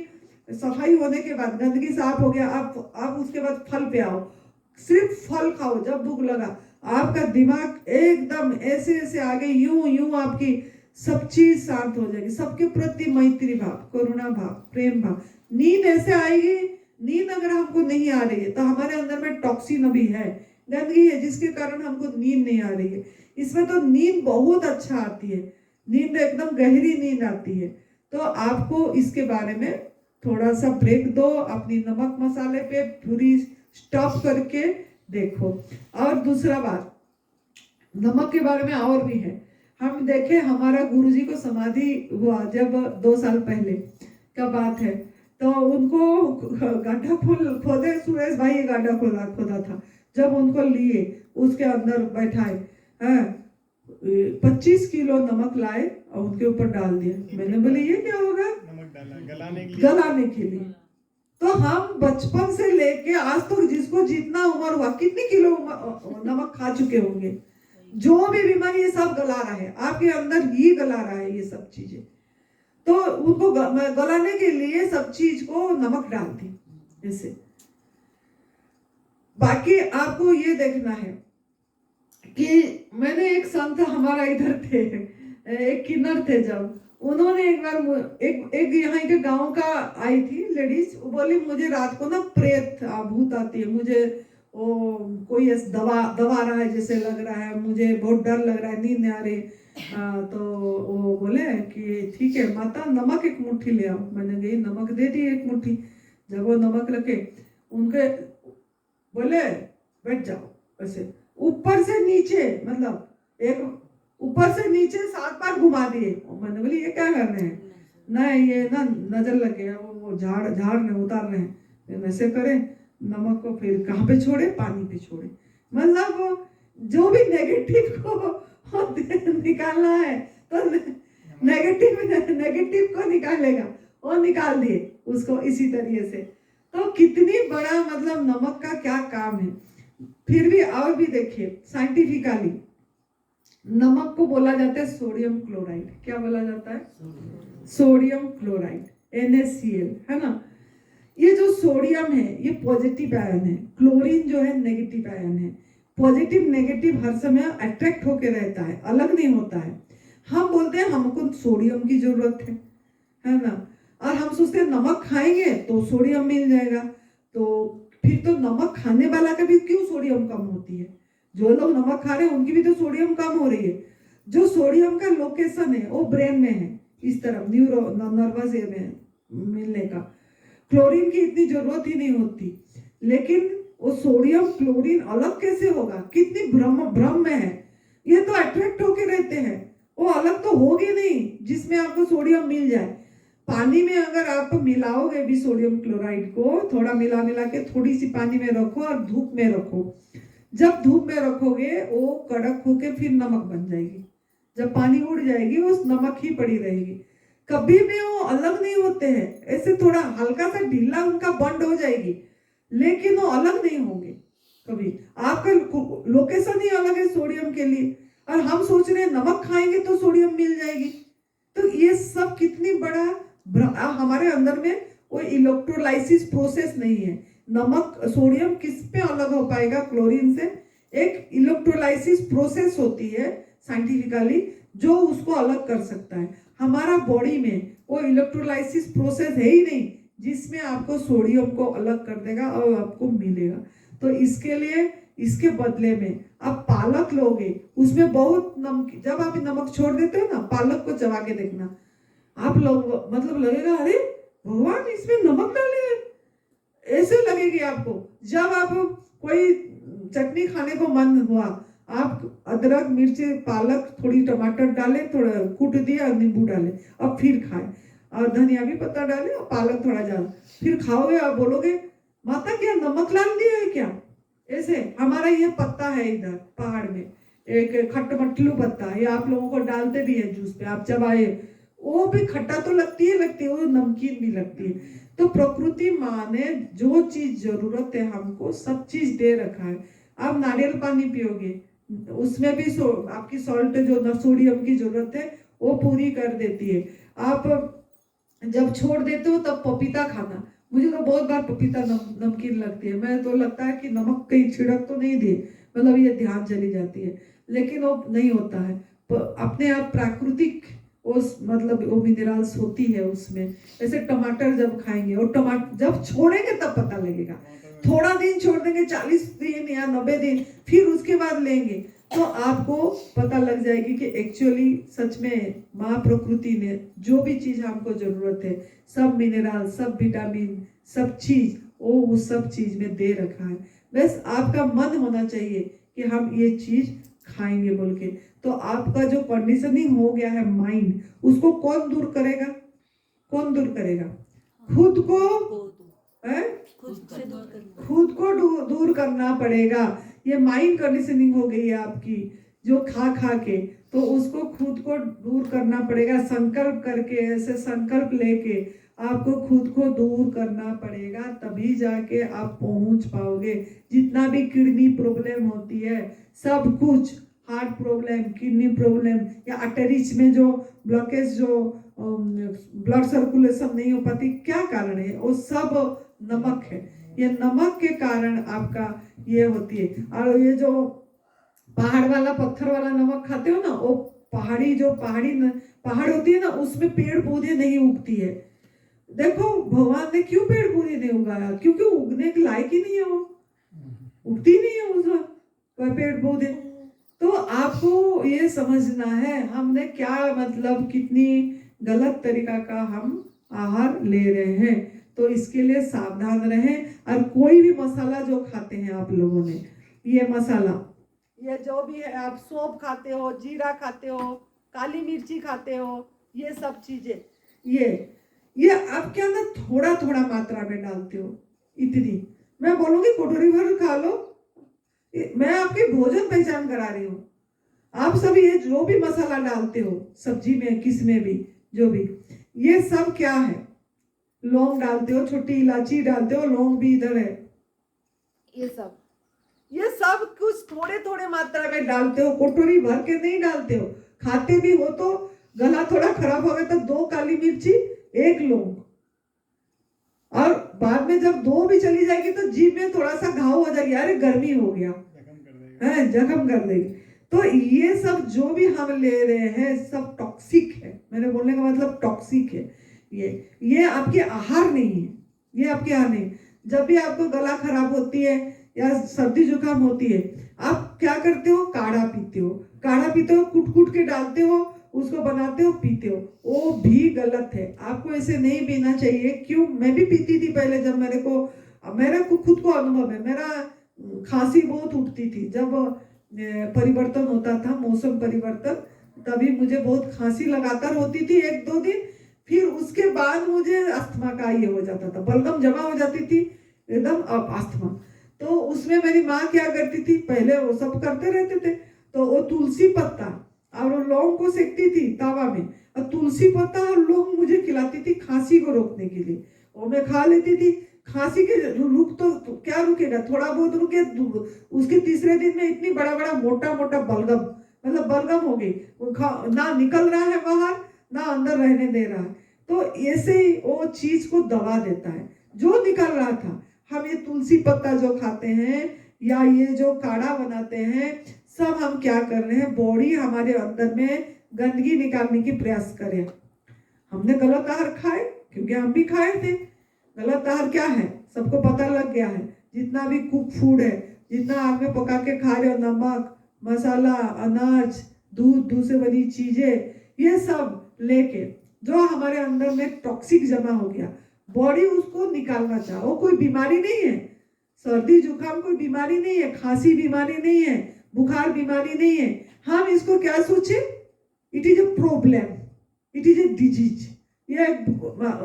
Speaker 3: सफाई होने के बाद गंदगी साफ हो गया, आप उसके बाद फल पे आओ, सिर्फ फल खाओ जब भूख लगा, आपका दिमाग एकदम ऐसे ऐसे आगे, यूं आपकी सब चीज शांत हो जाएगी। सबके प्रति मैत्री भाव, करुणा भाव, प्रेम भाव। नींद ऐसे आएगी। नींद अगर हमको नहीं आ रही है तो हमारे अंदर में टॉक्सिन अभी है, गंदगी है, जिसके कारण हमको नींद नहीं आ रही है। इसमें तो नींद बहुत अच्छा आती है, नींद एकदम गहरी नींद आती है। तो आपको इसके बारे में थोड़ा सा ब्रेक दो, अपनी नमक मसाले पे पूरी स्टॉप करके देखो। और दूसरा बात, नमक के बारे में और भी है। हम देखे, हमारा गुरुजी को समाधि हुआ जब 2 साल पहले का बात है, तो उनको गड्ढा खोदे, सुरेश भाई गड्ढा खोदा था। जब उनको लिए, उसके अंदर बैठाए, 25 किलो नमक लाए और उनके ऊपर डाल दिया। मैंने बोली ये क्या होगा?
Speaker 1: नमक डाला
Speaker 3: गलाने के लिए। तो हम बचपन से लेके आज तक जिसको जितना उम्र हुआ, कितनी किलो नमक खा चुके होंगे? जो भी बीमारी ये सब गला रहा है, आपके अंदर ही गला रहा है ये सब चीजें। तो उनको गलाने के लिए सब चीज को नमक डालती जैसे। बाकी आपको ये देखना है कि मैंने एक संत हमारा इधर थे, एक किन्नर थे, जब उन्होंने एक बार एक यहाँ के गांव का आई थी लेडीज, वो बोली मुझे रात को ना प्रेत भूत आती है, मुझे वो कोई दवा रहा है जैसे लग रहा है, मुझे बहुत डर लग रहा है, नींद नहीं आ रही। तो वो बोले कि ठीक है माता नमक एक मुट्ठी ले आओ। मैंने गई नमक दे दी एक मुट्ठी। जब वो नमक रखे उनके बोले बैठ जाओ ऐसे, ऊपर से नीचे मतलब एक ऊपर से नीचे 7 बार घुमा दिए। मैंने बोली ये क्या कर रहे हैं? नहीं ये ना नजर लग गया, वो झाड़ में उतार रहे हैं। ऐसे करें नमक को फिर कहाँ पे छोड़े? पानी पे छोड़े। मतलब जो भी नेगेटिव को निकालना है तो नेगेटिव को निकालेगा, वो निकाल दिए उसको इसी तरीके से। तो कितनी बड़ा मतलब नमक का क्या काम है। फिर भी और भी देखिए साइंटिफिकली नमक को बोला जाता है सोडियम क्लोराइड। क्या बोला जाता है? सोडियम क्लोराइड, NaCl, है ना। ये जो सोडियम है ये पॉजिटिव आयन है, क्लोरीन जो है नेगेटिव आयन है। पॉजिटिव नेगेटिव हर समय अट्रैक्ट होके रहता है, अलग नहीं होता है। हम बोलते हैं हमको सोडियम की जरूरत है ना, और हम सोचते हैं नमक खाएंगे तो सोडियम मिल जाएगा। तो फिर तो नमक खाने वाला का भी क्यों सोडियम कम होती है? जो लोग नमक खा रहे हैं उनकी भी तो सोडियम कम हो रही है। जो सोडियम का लोकेशन है वो ब्रेन में है, इस तरफ नर्वस में मिलने का। क्लोरीन की इतनी जरूरत ही नहीं होती, लेकिन वो सोडियम क्लोरीन अलग कैसे होगा? कितनी भ्रम में है। ये तो अट्रैक्ट होके रहते हैं, वो अलग तो होगी नहीं जिसमें आपको सोडियम मिल जाए। पानी में अगर आप मिलाओगे भी सोडियम क्लोराइड को, थोड़ा मिला के थोड़ी सी पानी में रखो और धूप में रखो। जब धूप में रखोगे वो कड़क होके फिर नमक बन जाएगी। जब पानी उड़ जाएगी वो नमक ही पड़ी रहेगी। कभी भी वो अलग नहीं होते हैं, ऐसे थोड़ा हल्का सा ढीला उनका बंड हो जाएगी, लेकिन वो अलग नहीं होंगे कभी। आपका लोकेशन ही अलग है सोडियम के लिए, और हम सोच रहे हैं नमक खाएंगे तो सोडियम मिल जाएगी। तो ये सब कितनी बड़ा हमारे अंदर में वो इलेक्ट्रोलाइसिस प्रोसेस नहीं है। नमक सोडियम किस पे अलग हो पाएगा क्लोरीन से? एक इलेक्ट्रोलाइसिस प्रोसेस होती है साइंटिफिकली जो उसको अलग कर सकता है। हमारा बॉडी में वो इलेक्ट्रोलाइसिस प्रोसेस है ही नहीं जिसमें आपको सोडियम को अलग कर देगा और आपको मिलेगा। तो इसके लिए इसके बदले में आप पालक लोगे, उसमें बहुत नमक, जब आप नमक छोड़ देते हो ना, पालक को चबा के देखना, आप लोग मतलब लगेगा अरे भगवान इसमें नमक डाले हैं, ऐसे लगेगी आपको। जब आप कोई चटनी खाने को मन हुआ, आप अदरक मिर्ची पालक थोड़ी टमाटर डाले, थोड़ा कूट दिया, नींबू डाले और फिर खाए, और धनिया भी पत्ता डाले और पालक थोड़ा डाल, फिर खाओगे। आप बोलोगे माता क्या नमक डाल दिया है क्या? ऐसे हमारा ये पत्ता है इधर पहाड़ में, एक खट्टमट्टलू पत्ता, ये आप लोगों को डालते भी है जूस पे, आप चबाए, वो भी खट्टा तो लगती है, वो नमकीन भी लगती है। तो प्रकृति माँ ने जो चीज जरूरत है हमको सब चीज दे रखा है। आप नारियल पानी पियोगे, उसमें भी आपकी सॉल्ट जो सोडियम की जरूरत है वो पूरी कर देती है। आप जब छोड़ देते हो तब पपीता खाना, मुझे तो बहुत बार पपीता नमकीन लगती है, मैं तो लगता है कि नमक कहीं छिड़क तो नहीं दिए, मतलब ये ध्यान चली जाती है, लेकिन वो नहीं होता है। अपने आप प्राकृतिक उस मतलब वो मिनरल्स होती है उसमें। ऐसे टमाटर जब खाएंगे और टमाटर जब छोड़ेंगे तब पता लगेगा। थोड़ा दिन छोड़ देंगे, 40 दिन या 90 दिन, फिर उसके बाद लेंगे तो आपको पता लग जाएगी कि एक्चुअली सच में माँ प्रकृति ने जो भी चीज हमको जरूरत है, सब मिनरल, सब विटामिन, सब चीज वो उस सब चीज में दे रखा है। बस आपका मन होना चाहिए कि हम ये चीज खाएंगे बोल के। तो आपका जो कंडीशनिंग हो गया है माइंड, उसको कौन दूर करेगा? कौन दूर करेगा? खुद को खुद को दूर करना पड़ेगा। ये माइंड कंडीशनिंग हो गई है आपकी जो खा के, तो उसको खुद को दूर करना पड़ेगा। संकल्प करके, ऐसे संकल्प लेके आपको खुद को दूर करना पड़ेगा, तभी जाके आप पहुंच पाओगे। जितना भी किडनी प्रॉब्लम होती है सब कुछ हार्ट प्रॉब्लम, किडनी प्रॉब्लम या आर्टरीज में जो ब्लॉकेज, जो ब्लड सर्कुलेशन नहीं हो पाती, क्या कारण है? वो सब नमक है। ये नमक के कारण आपका ये होती है। और ये जो पहाड़ वाला, पत्थर वाला नमक खाते हो ना, वो पहाड़ होती है ना, उसमें पेड़ पौधे नहीं उगती है। देखो भगवान ने क्यों पेड़ पौधे नहीं उगाया? क्योंकि उगने के लायक ही नहीं है, वो उगती नहीं है उसमें पेड़ पौधे। तो आपको ये समझना है हमने क्या मतलब कितनी गलत तरीका का हम आहार ले रहे हैं। तो इसके लिए सावधान रहें। और कोई भी मसाला जो खाते हैं आप लोगों ने, ये मसाला, ये जो भी है, आप सौंफ खाते हो, जीरा खाते हो, काली मिर्ची खाते हो, ये सब चीजें, ये आप क्या ना थोड़ा थोड़ा मात्रा में डालते हो। इतनी मैं बोलूंगी कटोरी भर खा लो। मैं आपकी भोजन पहचान करा रही हूँ। आप सब ये जो भी मसाला डालते हो सब्जी में, किस में भी, जो भी, ये सब क्या है? लौंग डालते हो, छोटी इलायची डालते हो, लौंग भी इधर है, ये सब कुछ थोड़े थोड़े मात्रा में डालते हो, कटोरी भर के नहीं डालते हो। खाते भी हो तो गला थोड़ा खराब हो गया तो 2 काली मिर्ची, 1 लौंग, और बाद में जब 2 भी चली जाएगी तो जीभ में थोड़ा सा घाव हो जाएगी, अरे गर्मी हो गया, जख्म कर देगी। तो ये सब जो भी हम ले रहे हैं सब टॉक्सिक है। मेरे बोलने का मतलब टॉक्सिक है। ये आपके आहार नहीं है, ये आपके आहार नहीं। जब भी आपको गला खराब होती है या सर्दी जुकाम होती है, आप क्या करते हो? काढ़ा पीते हो। काढ़ा पीते हो, कुट के डालते हो, उसको बनाते हो, पीते हो। वो भी गलत है, आपको ऐसे नहीं पीना चाहिए। क्यों? मैं भी पीती थी पहले, जब मेरे को खुद को अनुभव है। मेरा खांसी बहुत उठती थी जब परिवर्तन होता था, मौसम परिवर्तन, तभी मुझे बहुत खांसी लगातार होती थी 1-2 दिन। फिर उसके बाद मुझे अस्थमा का ये हो जाता था, बलगम जमा हो जाती थी एकदम, अब अस्थमा। तो उसमें मेरी माँ क्या करती थी, पहले वो सब करते रहते थे, तो वो तुलसी पत्ता और लौंग को सेकती थी तावा में, और तुलसी पत्ता और लौंग मुझे खिलाती थी खांसी को रोकने के लिए। वो मैं खा लेती थी। खांसी के रुक तो क्या रुकेगा, थोड़ा बहुत रुके। उसके तीसरे दिन में इतनी बड़ा मोटा बलगम, मतलब बलगम हो गई, ना निकल रहा है बाहर, ना अंदर रहने दे रहा है। तो ऐसे ही वो चीज को दबा देता है जो निकल रहा था। हम ये तुलसी पत्ता जो खाते हैं या ये जो काढ़ा बनाते हैं, सब हम क्या कर रहे हैं? बॉडी हमारे अंदर में गंदगी निकालने की प्रयास करें। हमने गलत आहार खाए, क्योंकि हम भी खाए थे। गलत आहार क्या है सबको पता लग गया है। जितना भी कुक फूड है, जितना आग में पका के खा रहे हो, नमक, मसाला, अनाज, दूध से बनी चीजें, ये सब लेके जो हमारे अंदर में टॉक्सिक जमा हो गया, बॉडी उसको निकालना चाहो। कोई बीमारी नहीं है, सर्दी जुकाम कोई बीमारी नहीं है, खांसी बीमारी नहीं है, बुखार बीमारी नहीं है। हम इसको क्या सोचे? It is a problem, it is a disease, ये एक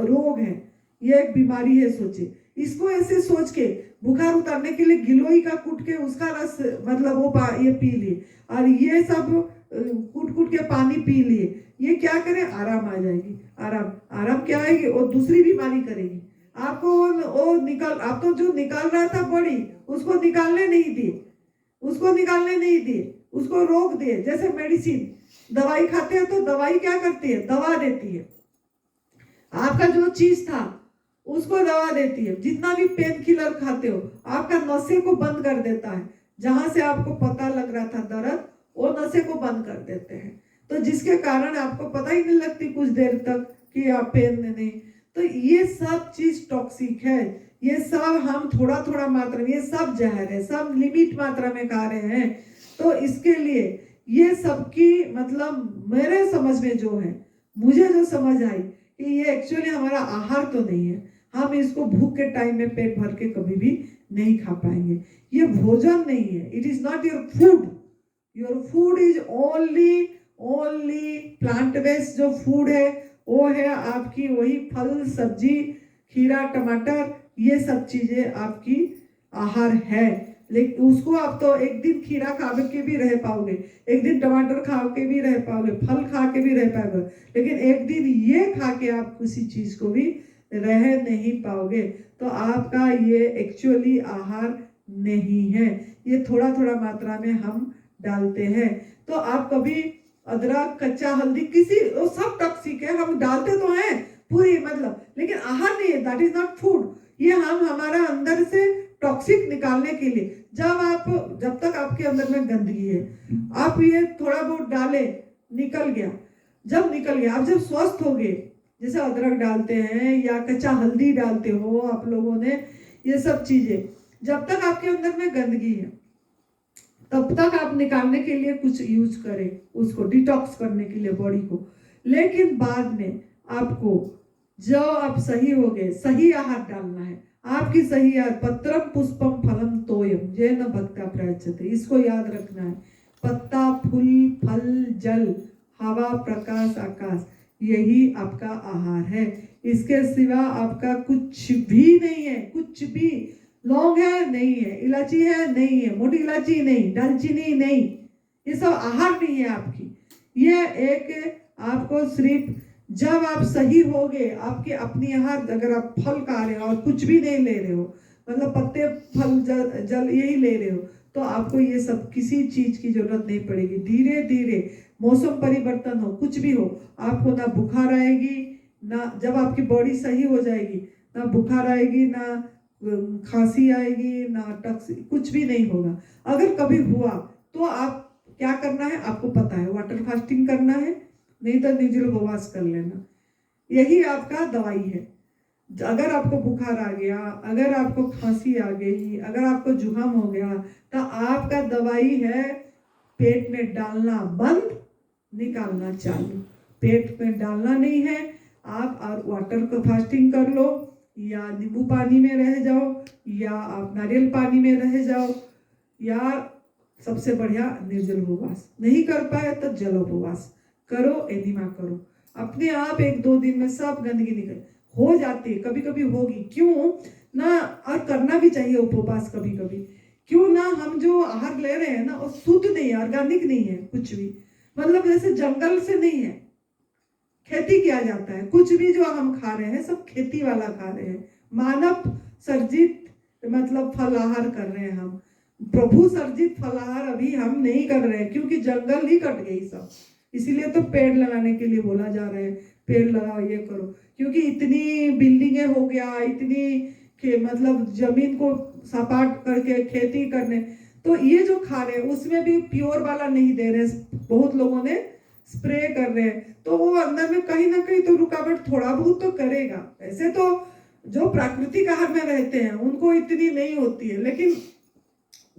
Speaker 3: रोग है, ये एक बीमारी है सोचे। इसको ऐसे सोच के बुखार उतारने के लिए गिलोई का कूट के उसका रस, मतलब वो ये पी लिए, और ये सब कूट के पानी पी लिए, ये क्या करे? आराम आ जाएगी। आराम क्या आएगी? वो दूसरी बीमारी करेगी आपको। वो निकाल, आप तो जो निकाल रहा था बॉडी, उसको निकालने नहीं दिए, उसको रोक दिए। जैसे मेडिसिन, दवाई खाते हैं तो दवाई क्या करती है? दवा देती है। आपका जो चीज था उसको दवा देती है। जितना भी पेन किलर खाते हो, आपका नशे को बंद कर देता है। जहां से आपको पता लग रहा था दर्द, वो नशे को बंद कर देते हैं। तो जिसके कारण आपको पता ही नहीं लगती कुछ देर तक कि आप पेन में नहीं। तो ये सब चीज टॉक्सिक है। ये सब हम थोड़ा मात्रा में, ये सब जहर है, सब लिमिट मात्रा में खा रहे हैं। तो इसके लिए ये सबकी मतलब मेरे समझ में जो है, मुझे जो समझ आई कि ये एक्चुअली हमारा आहार तो नहीं है। हम इसको भूख के टाइम में पेट भर के कभी भी नहीं खा पाएंगे। ये भोजन नहीं है, it is not your food. Your food is only plant based. जो फूड है वो है आपकी वही फल, सब्जी, खीरा, टमाटर, ये सब चीजें आपकी आहार है। लेकिन उसको आप तो एक दिन खीरा खा के भी रह पाओगे, एक दिन टमाटर खा के भी रह पाओगे, फल खा के भी रह पाओगे, लेकिन एक दिन ये खा के आप किसी चीज को भी रह नहीं पाओगे। तो आपका ये एक्चुअली आहार नहीं है। ये थोड़ा मात्रा में हम डालते हैं। तो आप कभी अदरक, कच्चा हल्दी, किसी वो सब टॉक्सिक है, हम डालते तो हैं पूरी मतलब, लेकिन आहार नहीं है, दैट इज नॉट फूड। ये हम हमारा अंदर से टॉक्सिक निकालने के लिए, जब तक आपके अंदर में गंदगी है, आप ये थोड़ा बहुत डाले, निकल गया, जब निकल गया, आप जब स्वस्थ हो गए, जैसे अदरक डालते हैं या कच्चा हल्दी डालते हो आप लोगों ने, ये सब चीजें, जब तक आपके अंदर में गंदगी है तब तक आप निकालने के लिए कुछ यूज करें, उसको डिटॉक्स करने के लिए बॉडी को। लेकिन बाद में आपको जो आप सही हो गए, सही आहार डालना है। आपकी सही आहार, पत्रम पुष्पम फलम तोयम जैन भक्ता प्रयच्छते, इसको याद रखना है। पत्ता, फूल, फल, जल, हवा, प्रकाश, आकाश, यही आपका आहार है। इसके सिवा आपका कुछ भी नहीं है, कुछ भी। लौंग है नहीं है, इलायची है नहीं है, मोटी इलायची नहीं, दालचीनी नहीं, ये सब आहार नहीं है आपकी। ये एक आपको सिर्फ जब आप सही हो गए, आपके अपनी आहार, अगर आप फल खा रहे हो और कुछ भी नहीं ले रहे हो, मतलब पत्ते, फल, जल यही ले रहे हो, तो आपको ये सब किसी चीज की जरूरत नहीं पड़ेगी। धीरे धीरे मौसम परिवर्तन हो, कुछ भी हो, आपको ना बुखार आएगी, ना जब आपकी बॉडी सही हो जाएगी, ना बुखार आएगी, ना खांसी आएगी, ना टक्स, कुछ भी नहीं होगा। अगर कभी हुआ तो आप क्या करना है आपको पता है, वाटर फास्टिंग करना है, नहीं तो निर्जल उपवास कर लेना, यही आपका दवाई है। अगर आपको बुखार आ गया, अगर आपको खांसी आ गई, अगर आपको जुकाम हो गया, तो आपका दवाई है पेट में डालना बंद, निकालना चालू। पेट में डालना नहीं है, आप और वाटर का फास्टिंग कर लो, या नींबू पानी में रह जाओ, या आप नारियल पानी में रह जाओ, या सबसे बढ़िया निर्जल उपवास। नहीं कर पाए तो जल उपवास करो, एनिमा करो, अपने आप 1-2 दिन में सब गंदगी निकल हो जाती है। कभी कभी होगी, क्यों ना, और करना भी चाहिए उपवास कभी कभी। क्यों ना, हम जो आहार ले रहे हैं ना वो शुद्ध नहीं है, ऑर्गेनिक नहीं है कुछ भी, मतलब जैसे जंगल से नहीं है, खेती किया जाता है। कुछ भी जो हम खा रहे हैं सब खेती वाला खा रहे हैं, मानव सर्जित मतलब फल आहार कर रहे हैं हम। प्रभु सर्जित फलाहार अभी हम नहीं कर रहे हैं, क्योंकि जंगल ही कट गई सब। इसीलिए तो पेड़ लगाने के लिए बोला जा रहा है, पेड़ लगाओ, ये करो, क्योंकि इतनी बिल्डिंगें हो गया, इतनी मतलब जमीन को सपाट करके खेती करने, तो ये जो खा रहे हैं उसमें भी प्योर वाला नहीं दे रहे, बहुत लोगों ने स्प्रे कर रहे हैं, तो वो अंदर में कहीं ना कहीं तो रुकावट थोड़ा बहुत तो करेगा। ऐसे तो जो प्राकृतिक आहार में रहते हैं उनको इतनी नहीं होती है, लेकिन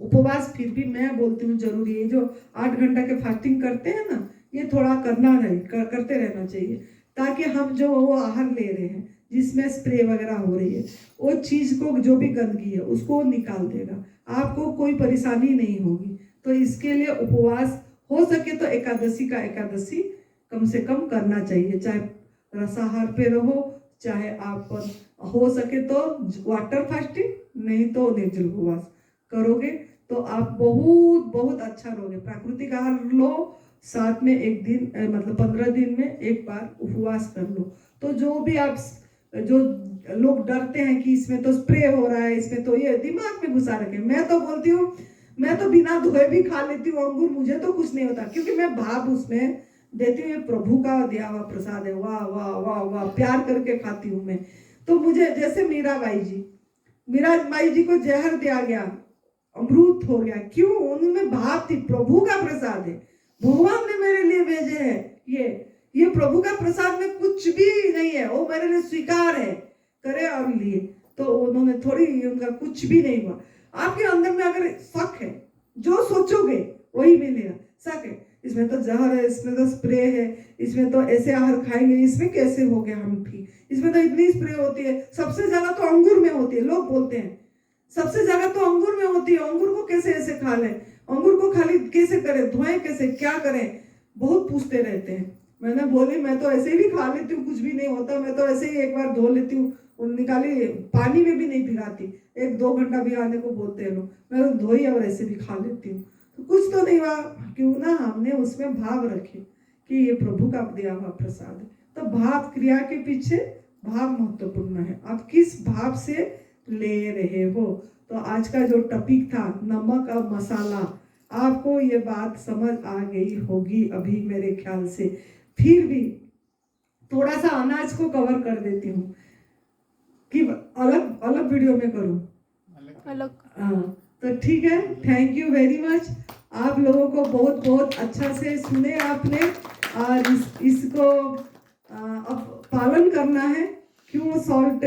Speaker 3: उपवास फिर भी मैं बोलती हूँ जरूरी है। जो 8 घंटा के फास्टिंग करते हैं ना, ये थोड़ा करते रहना चाहिए, ताकि हम जो वो आहार ले रहे हैं जिसमें स्प्रे वगैरह हो रही है, वो चीज को, जो भी गंदगी है उसको निकाल देगा, आपको कोई परेशानी नहीं होगी। तो इसके लिए उपवास हो सके तो एकादशी कम से कम करना चाहिए, चाहे रसाहार पे रहो, चाहे आप हो सके तो वाटर फास्टिंग, नहीं तो निर्जल उपवास करोगे तो आप बहुत बहुत अच्छा रहोगे। प्राकृतिक आहार लो, साथ में एक दिन मतलब 15 दिन में एक बार उपवास कर लो। तो जो भी आप, जो लोग डरते हैं कि इसमें तो स्प्रे हो रहा है, इसमें तो ये, दिमाग में घुसा रखे। मैं तो बोलती हूँ, मैं तो बिना धोए भी खा लेती हूँ अंगूर, मुझे तो कुछ नहीं होता, क्योंकि मैं भाव उसमें देती हूँ, ये प्रभु का दिया हुआ प्रसाद है, वाह वाह वाह वाह, प्यार करके खाती हूँ मैं। तो मुझे, जैसे मीराबाई जी को जहर दिया गया, अमृत हो गया, क्यों? उनमें भाव थी, प्रभु का प्रसाद है, भगवान ने मेरे लिए भेजे है, ये प्रभु का प्रसाद में कुछ भी नहीं है, वो मेरे लिए स्वीकार है, करे और लिए। तो उन्होंने थोड़ी, उनका कुछ भी नहीं हुआ। आपके अंदर में अगर शक है, जो सोचोगे वही मिलेगा। शक है, इसमें तो जहर है, इसमें तो स्प्रे है, इसमें तो ऐसे आहार खाएंगे, इसमें कैसे हो गया हम ठीक, इसमें तो इतनी स्प्रे होती है, सबसे ज्यादा तो अंगूर में होती है, लोग बोलते हैं सबसे ज्यादा तो अंगूर में होती है, अंगूर को कैसे ऐसे खा लें, अंगूर को खाली कैसे करें, धोएं कैसे, क्या करें, बहुत पूछते रहते हैं। मैंने बोली, मैं तो ऐसे ही खा लेती हूँ, कुछ भी नहीं होता, मैं तो ऐसे ही एक बार धो लेती हूँ, निकाली, पानी में भी नहीं भिगाती, 1-2 घंटा भिगाने को बोलते हैं लोग, मैं तो धोई और ऐसे भी खा लेती हूँ, तो कुछ तो नहीं हुआ। क्यों ना हमने उसमें भाव रखे कि ये प्रभु का दिया हुआ प्रसाद है। तो भाव क्रिया के पीछे भाव महत्वपूर्ण है, आप किस भाव से ले रहे हो। तो आज का जो टॉपिक था नमक और मसाला, आपको ये बात समझ आ गई होगी अभी मेरे ख्याल से। फिर भी थोड़ा सा अनाज को कवर कर देती हूँ कि अलग अलग वीडियो में करूँ।
Speaker 1: अलग
Speaker 3: हाँ, तो ठीक है, थैंक यू वेरी मच। आप लोगों को बहुत बहुत अच्छा से सुने आपने, और इसको अब पालन करना है। क्यों salt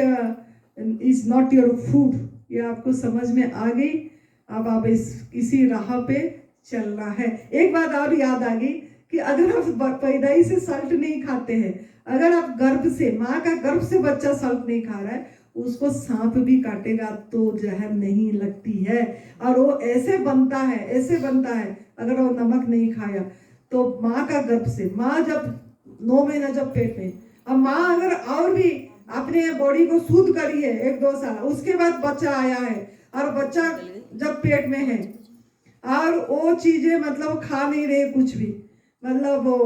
Speaker 3: is not your food, ये आपको समझ में आ गई। अब आप इसी राह पे चलना है। एक बात और याद आ गई कि अगर आप पैदाई से सॉल्ट नहीं खाते हैं, अगर आप गर्भ से, माँ का गर्भ से बच्चा सॉल्ट नहीं खा रहा है, उसको सांप भी काटेगा तो जहर नहीं लगती है। और वो ऐसे बनता है, ऐसे बनता है अगर वो नमक नहीं खाया तो। माँ का गर्भ से, माँ जब 9 महीना जब पेट में, अब माँ अगर और भी अपने बॉडी को शुद्ध करी है 1-2 साल, उसके बाद बच्चा आया है और बच्चा जब पेट में है और वो चीजें मतलब खा नहीं रहे कुछ भी, मतलब वो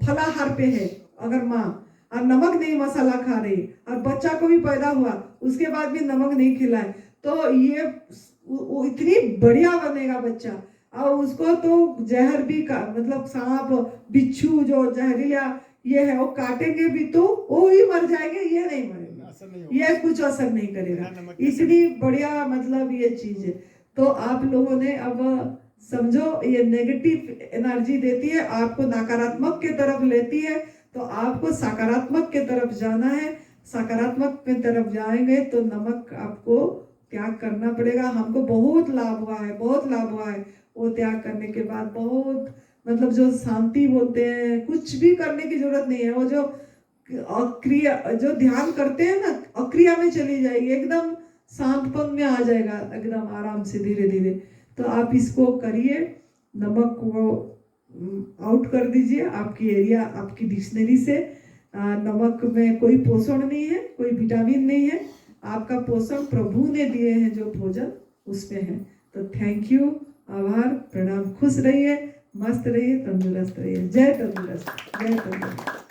Speaker 3: फलाहार पे है अगर माँ, और नमक नहीं मसाला खा रही, और बच्चा को भी पैदा हुआ उसके बाद भी नमक नहीं खिलाए, तो ये इतनी बढ़िया बनेगा बच्चा। और उसको तो जहर भी का मतलब सांप बिच्छू जो जहरीला ये है वो काटेंगे भी तो वो ही मर जाएंगे, ये नहीं मरेगा, ये कुछ असर नहीं करेगा। इतनी बढ़िया मतलब ये चीज है। तो आप लोगों ने अब समझो, ये नेगेटिव एनर्जी देती है आपको, नकारात्मक के तरफ लेती है, तो आपको सकारात्मक के तरफ जाना है। सकारात्मक के तरफ जाएंगे तो नमक आपको त्याग करना पड़ेगा। हमको बहुत लाभ हुआ है, बहुत लाभ हुआ है। वो त्याग करने के बाद बहुत मतलब जो शांति बोलते हैं, कुछ भी करने की जरूरत नहीं है। वो जो अक्रिया जो ध्यान करते हैं ना, अक्रिया में चली जाएगी, एकदम शांतपन में आ जाएगा, एकदम आराम से धीरे धीरे। तो आप इसको करिए, नमक को आउट कर दीजिए आपकी एरिया, आपकी डिक्शनरी से। नमक में कोई पोषण नहीं है, कोई विटामिन नहीं है। आपका पोषण प्रभु ने दिए हैं जो भोजन उसमें है। तो थैंक यू, आभार, प्रणाम। खुश रहिए, मस्त रहिए, तंदुरुस्त रहिए। जय तंदुरुस्त, जय तंदुरुस्त।